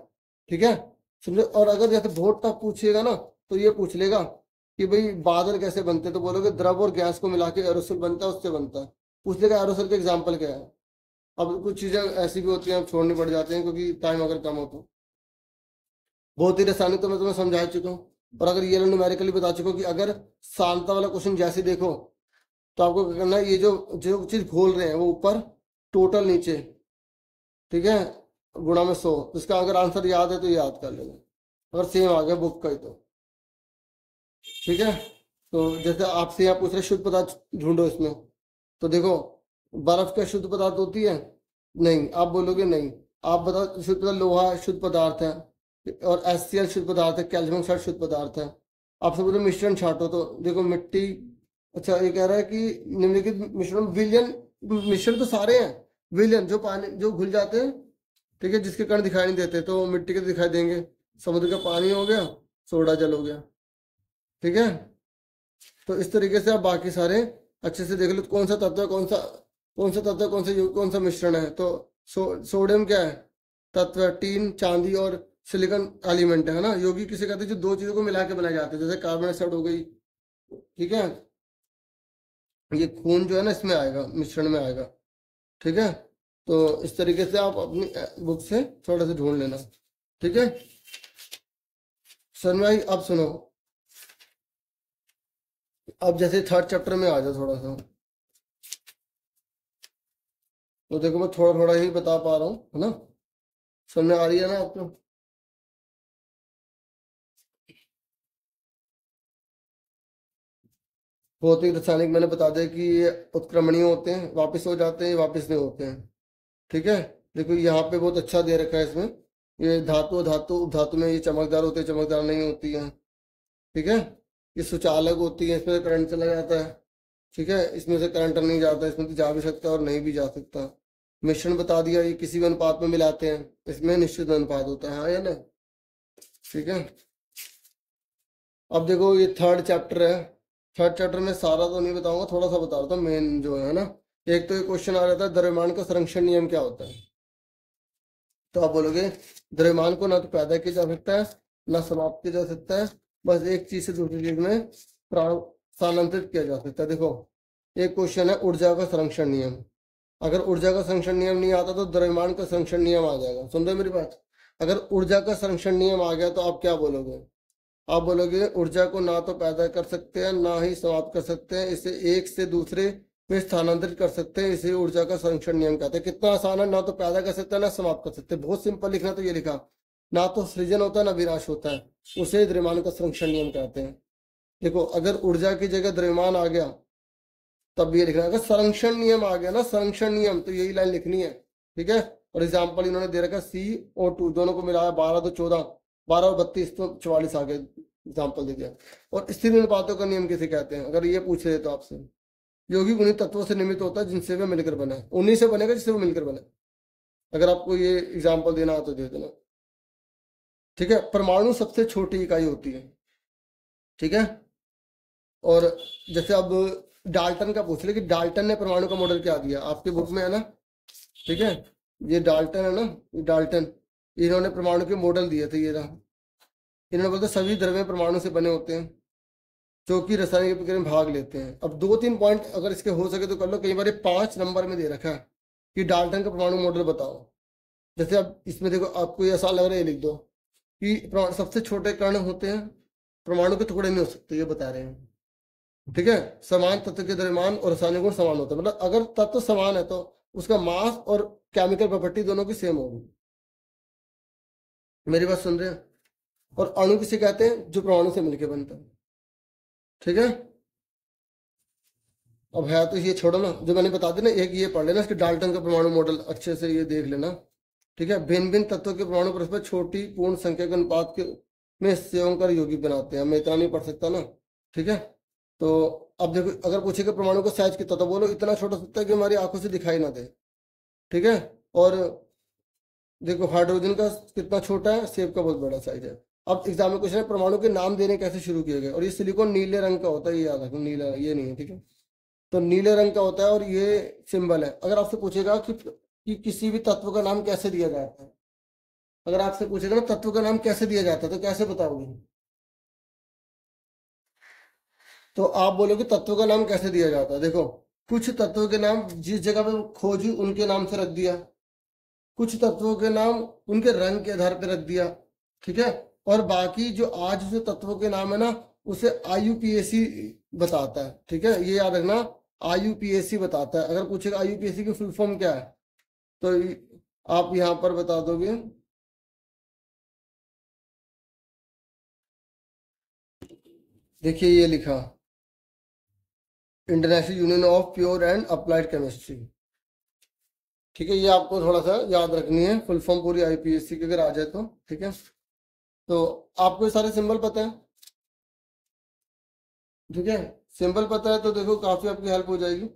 ठीक है, समझो। और अगर जैसे बहुत टफ पूछेगा ना, तो ये पूछ लेगा कि भाई बादल कैसे बनते हैं, तो बोलोगे द्रव और गैस को मिला के एरोसोल बनता है, उससे बनता है। पूछ लेगा एरोसोल के एग्जाम्पल क्या है। अब कुछ चीजें ऐसी भी होती हैं, हम छोड़नी पड़ जाती हैं क्योंकि टाइम अगर कम हो तो। बहुत ही रसायनिक तो मैं तुम्हें समझा चुका हूँ, और अगर ये न्यूमेरिकली बता चुका हूँ कि अगर सांता वाला क्वेश्चन जैसे देखो, तो आपको क्या करना है, ये जो जो चीज घोल रहे हैं वो ऊपर, टोटल नीचे। ठीक है, गुणा में 100, इसका अगर आंसर याद है तो याद कर लेना, अगर सेम आ गया बुक का ही तो। ठीक है, तो जैसे आपसे यहाँ पूछ रहे शुद्ध पदार्थ ढूंढो इसमें, तो देखो बर्फ क्या शुद्ध पदार्थ होती है, नहीं, आप बोलोगे नहीं। आप बताओ, शुद्ध पदार्थ लोहा शुद्ध पदार्थ है, और HCl शुद्ध पदार्थ है, कैल्शियम ऑक्साइड शुद्ध पदार्थ है। आपसे बोलो मिश्रण छांटो, तो देखो मिट्टी। अच्छा, ये कह रहा है कि निम्नलिखित मिश्रण, विलयन मिश्रण तो सारे हैं, विलयन जो पानी जो घुल जाते हैं, ठीक है, जिसके कण दिखाई नहीं देते, तो मिट्टी के दिखाई देंगे। समुद्र का पानी हो गया, सोडा जल हो गया। ठीक है, तो इस तरीके से आप बाकी सारे अच्छे से देख लो, कौन सा तत्व है, कौन सा तत्व है, कौन सा मिश्रण है। तो सोडियम क्या है, तत्व है, टीन चांदी और सिलिकॉन एलिमेंट है ना। यौगिक किसे कहते हैं, जो दो चीजों को मिला के बनाए जाते हैं, जैसे कार्बन डाइऑक्साइड हो गई। ठीक है, ये खून जो है ना इसमें आएगा, मिश्रण में आएगा। ठीक है, तो इस तरीके से आप अपनी बुक से थोड़ा सा ढूंढ लेना। ठीक है शर्मा भाई, अब सुनो, अब जैसे थर्ड चैप्टर में आ जाओ थोड़ा सा। तो देखो मैं थोड़ा थोड़ा ही बता पा रहा हूँ, है ना, समझ में आ रही है ना आपको। भौतिक रासायनिक मैंने बता दिया कि ये उत्क्रमणीय होते हैं, वापस हो जाते हैं, वापस नहीं होते हैं। ठीक है, देखो यहाँ पे बहुत अच्छा दे रखा है इसमें, ये धातु धातु उपधातु में ये चमकदार होते हैं, चमकदार नहीं होती है। ठीक है, ये सुचालक होती है, इसमें करंट चला जाता है। ठीक है, इसमें से करंट नहीं जाता, इसमें तो जा भी सकता है और नहीं भी जा सकता। मिश्रण बता दिया, ये किसी भी अनुपात में मिलाते हैं, इसमें निश्चित अनुपात होता है, हाँ या ना। ठीक है, अब देखो ये थर्ड चैप्टर है। थर्ड चैप्टर में सारा तो नहीं बताऊंगा, थोड़ा सा बता रहा था मेन जो है ना। एक तो ये क्वेश्चन आ जाता है, द्रव्यमान का संरक्षण नियम क्या होता है। तो आप बोलोगे द्रव्यमान को ना तो पैदा किया जा सकता है, ना समाप्त किया जा सकता है, बस एक चीज से दूसरी चीज में स्थानांतरित किया जा सकता है। देखो एक क्वेश्चन है ऊर्जा का संरक्षण नियम, अगर ऊर्जा का संरक्षण नियम नहीं आता तो द्रव्यमान का संरक्षण नियम आ जाएगा। सुन रहे हो मेरी बात, अगर ऊर्जा का संरक्षण नियम आ गया तो आप क्या बोलोगे, आप बोलोगे ऊर्जा को ना तो पैदा कर सकते हैं ना ही समाप्त कर सकते हैं, इसे एक से दूसरे में स्थानांतरित कर सकते हैं, इसे ऊर्जा का संरक्षण नियम कहते हैं। कितना आसान है, ना तो पैदा कर सकते हैं ना समाप्त कर सकते हैं, बहुत सिंपल लिखना। तो ये लिखा, ना तो सृजन होता है ना विनाश होता है, उसे द्रव्यमान का संरक्षण नियम कहते हैं। देखो अगर ऊर्जा की जगह द्रव्यमान आ गया तब ये लिखना, अगर संरक्षण नियम आ गया ना, संरक्षण नियम, तो यही लाइन लिखनी है। ठीक है, और एग्जाम्पल इन्होंने दे रखा CO2 दोनों को मिलाया 12 तो 14, 12 और 32 तो 44 आ गए, एग्जाम्पल दे दिया। और स्थिर अनुपातों का नियम किसे कहते हैं, अगर ये पूछ रहे तो आपसे, यौगिक उन्हीं तत्वों से निर्मित होता है जिनसे वे मिलकर बने, उन्हीं से बनेगा जिससे वो मिलकर बने। अगर आपको ये एग्जाम्पल देना हो तो दे देना। ठीक है, परमाणु सबसे छोटी इकाई होती है। ठीक है, और जैसे अब डाल्टन का पूछ ले कि डाल्टन ने परमाणु का मॉडल क्या दिया, आपके बुक में है ना। ठीक है, ये डाल्टन है ना, ये डाल्टन, इन्होंने परमाणु के मॉडल दिए थे, ये रहा। इन्होंने बोलते सभी द्रव्य परमाणु से बने होते हैं जो कि रासायनिक प्रक्रिया में भाग लेते हैं। अब 2-3 पॉइंट अगर इसके हो सके तो कर लो, कई बार ये 5 नंबर में दे रखा है कि डाल्टन का परमाणु मॉडल बताओ। जैसे अब इसमें देखो, आपको ये आसान लग रहा है, ये लिख दो कि सबसे छोटे कण होते हैं, परमाणु के टुकड़े नहीं हो सकते, ये बता रहे हैं। ठीक है, समान तत्व के द्रव्यमान और रासायनिक गुण समान होते हैं, मतलब अगर तत्व समान है तो उसका मास और केमिकल प्रॉपर्टी दोनों की सेम होगी। मेरी बात सुन रहे हैं। और अणु किसे कहते हैं, जो परमाणु से मिलकर बनता है। ठीक है, अब है तो ये छोड़ो ना, जो मैंने बता दिया ना, एक ये पढ़ लेना, इसके डाल्टन का परमाणु मॉडल अच्छे से ये देख लेना। ठीक है, भिन्न भिन्न तत्वों के परमाणु परस्पर छोटी पूर्ण संख्या के अनुपात के में संयोग कर यौगिक बनाते हैं। मैं इतना नहीं पढ़ सकता ना। ठीक है, तो अब देखो, अगर पूछेगा परमाणु का साइज कितना, तो बोलो इतना छोटा सकता है कि हमारी आंखों से दिखाई ना दे। ठीक है, और देखो हाइड्रोजन का कितना छोटा है, सेब का बहुत बड़ा साइज है। अब एग्जाम में क्वेश्चन है परमाणु के नाम देने कैसे शुरू किए गए, और ये सिलिकॉन नीले रंग का होता है, ये याद रखो, नीला ये नहीं है। ठीक है, तो नीले रंग का होता है और ये सिंबल है। अगर आपसे पूछेगा कि किसी भी तत्व का नाम कैसे दिया जाता है, अगर आपसे पूछेगा ना तत्व का नाम कैसे दिया जाता है, तो कैसे बताओगे? तो आप बोलोगे तत्व का नाम कैसे दिया जाता है। देखो, कुछ तत्वों के नाम जिस जगह पे खोजी उनके नाम से रख दिया, कुछ तत्वों के नाम उनके रंग के आधार पर रख दिया। ठीक है, और बाकी जो आज जो तत्वों के नाम है ना, उसे आईयूपीएसी बताता है। ठीक है, ये याद रखना, आईयूपीएसी बताता है। अगर पूछेगा आईयूपीएसी की फुल फॉर्म क्या है, तो आप यहां पर बता दोगे। देखिए ये लिखा, international union of pure and applied chemistry. ठीक है, ये आपको थोड़ा सा याद रखनी है, फुल फॉर्म पूरी आईपीएससी की अगर आ जाए तो। ठीक है, तो आपको ये सारे सिंबल पता है। ठीक है, सिंबल पता है तो देखो काफी आपकी हेल्प हो जाएगी।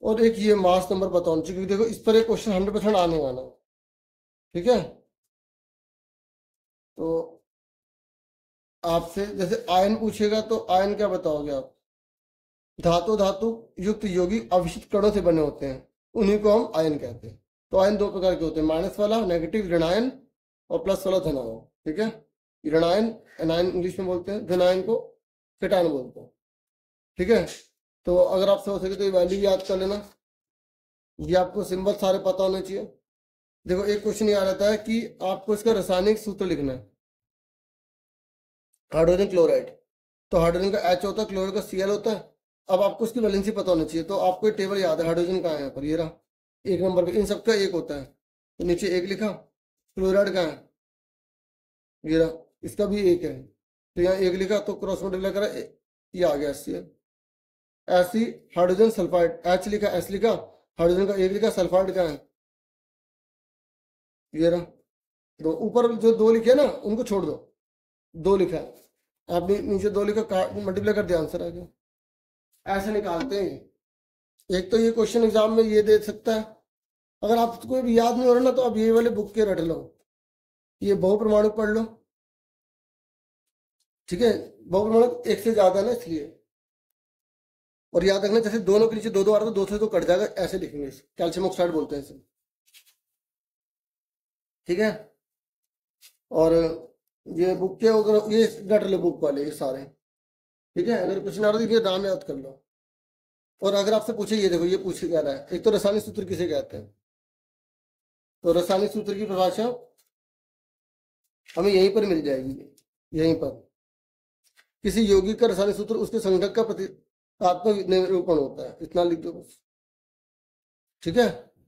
और एक ये मास नंबर पता होना चाहिए, क्योंकि देखो इस पर एक क्वेश्चन 100% आने वाला है। ठीक है, तो आपसे जैसे आयन पूछेगा तो आयन क्या बताओगे आप? धातु धातु युक्त यौगिक अविशिष्ट कणों से बने होते हैं, उन्हीं को हम आयन कहते हैं। तो आयन दो प्रकार के होते हैं, माइनस वाला नेगेटिव ऋणायन और प्लस वाला धनायन। ठीक है, ऋणायन एनायन इंग्लिश में बोलते हैं, धनायन को केटायन बोलते हैं। ठीक है, तो अगर आपसे हो सके तो ये वैल्यू याद कर लेना, ये आपको सिंबल सारे पता होने चाहिए। देखो एक क्वेश्चन ये आ जाता है कि आपको इसका रासायनिक सूत्र लिखना है, हाइड्रोजन क्लोराइड। तो हाइड्रोजन का H होता है, क्लोराइड का Cl होता है। अब आपको इसकी वैलेंसी पता होनी चाहिए, तो आपको ये टेबल याद है, हाइड्रोजन कहाँ है यहाँ पर, ये रहा एक नंबर पे, इन सबका एक होता है, तो नीचे एक लिखा। क्लोराइड कहाँ है, ये रहा, इसका भी एक है, तो यहाँ एक लिखा, तो क्रॉस मल्टीप्लाई करा, ये आ गया Cl। ऐसी हाइड्रोजन सल्फाइड, H लिखा S लिखा, हाइड्रोजन का एक लिखा, सल्फाइड कहाँ है, ये रहा। दो ऊपर जो दो लिखे ना उनको छोड़ दो, दो लिखा है, आपने नीचे दो लिखा, मल्टीप्लाई कर दिया, आंसर आ गया। ऐसे निकालते हैं। एक तो ये क्वेश्चन एग्जाम में ये दे सकता है। अगर आपको भी याद नहीं हो रहा ना, तो आप ये वाले बुक के रट लो, ये बहुपरमाणु पढ़ लो। ठीक है, बहुपरमाणु एक से ज्यादा है ना, इसलिए। और याद रखना, जैसे दोनों के नीचे दो दो आ रहा, तो दो से दो कट जाएगा, ऐसे लिखेंगे, कैल्शियम ऑक्साइड बोलते हैं इसे। ठीक है, और ये बुक के ये रट लो, बुक वाले ये सारे। ठीक है, अगर कुछ ना आ रहा तो ये नाम याद कर लो। और अगर आपसे पूछे, ये देखो ये पूछे क्या रहा है, एक तो रासायनिक सूत्र किसे कहते हैं, तो रासायनिक सूत्र की परिभाषा हमें यहीं पर मिल जाएगी, यहीं पर। किसी यौगिक का रासायनिक सूत्र उसके संघटक का प्रतीकात्मक निरूपण होता है, इतना लिख दो बस। ठीक है,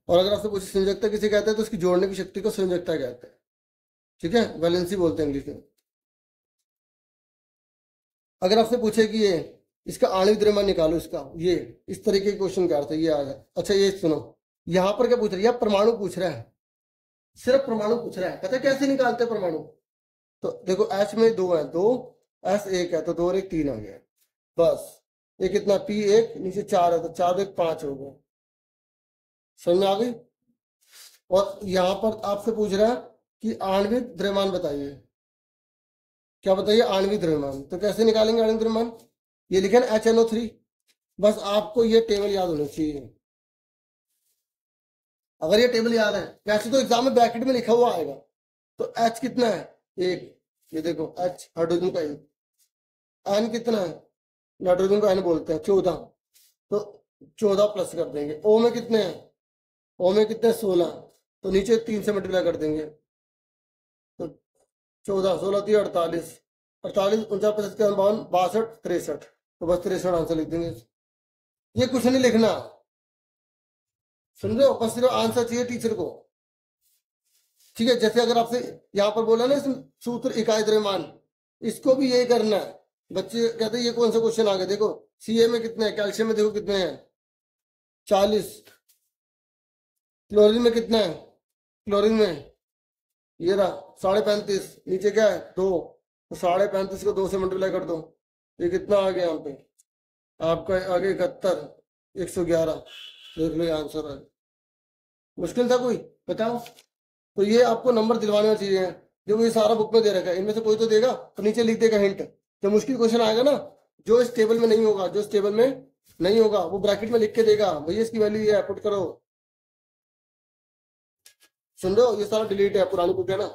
और अगर आपसे पूछे संयोजकता किसे कहते हैं, तो उसकी जोड़ने की शक्ति को संयोजकता कहते हैं। ठीक है, वैलेंसी बोलते हैं इंग्लिश में। अगर आपसे पूछे कि ये इसका आणविक द्रव्यमान निकालो, इसका ये इस तरीके के क्वेश्चन क्या है, ये आ जाए। अच्छा ये सुनो, यहाँ पर क्या पूछ रहा है, यह परमाणु पूछ रहा है, सिर्फ परमाणु पूछ रहा है, कहते कैसे निकालते हैं परमाणु। तो देखो H में दो है, दो S एक है, तो दो और एक तीन आ गया, बस। ये कितना P एक, नीचे चार है, तो चार एक पांच हो गया। समझ में आ गई। और यहाँ पर आपसे पूछ रहा है कि आणविक द्रव्यमान बताइए, क्या बताइए, आणविक द्रव्यमान। तो कैसे निकालेंगे आणविक द्रव्यमान, ये लिखे ना HNO3, बस आपको ये टेबल याद होना चाहिए। अगर ये टेबल याद है, वैसे तो एग्जाम में ब्रैकेट में लिखा हुआ आएगा, तो H कितना है, एक, ये देखो H हाइड्रोजन का एक, N कितना है, नाइट्रोजन को N बोलते हैं, 14, तो 14 प्लस कर देंगे। O में कितने हैं, O में कितने 16, तो नीचे 3 से मल्टीप्लाई कर देंगे, तो 14 16 3 48, 48 49 50 52 62 63, तो बस 63 आंसर लिख देंगे। ये कुछ नहीं लिखना, समझो, बस सिर्फ आंसर चाहिए टीचर को। ठीक है, जैसे अगर आपसे यहाँ पर बोला ना सूत्र इकाई द्रव्यमान, इसको भी यही करना है, बच्चे कहते हैं ये कौन सा क्वेश्चन आ गया, देखो सीए में कितने हैं, कैल्शियम में देखो कितने हैं 40, क्लोरीन में कितना है, क्लोरीन में ये रहा 35.5, नीचे क्या है 2, तो 35.5 को 2 से मल्टीप्लाई कर दो, ये कितना आ गया यहाँ पे आपका आगे 71, 111, देख लो ये आंसर है। मुश्किल था कोई, बताओ। तो ये आपको नंबर दिलवाने वाली चीजें हैं, देखो ये सारा बुक में दे रखा है, इनमें से कोई तो देगा तो नीचे लिख देगा हिंट। जो मुश्किल क्वेश्चन आएगा ना, जो इस टेबल में नहीं होगा, जो इस टेबल में नहीं होगा वो ब्रैकेट में लिख के देगा, भैया इसकी वैल्यू ये है, पुट करो। सुन रहे हो, ये सारा डिलीट है, पुरानी बुक है ना।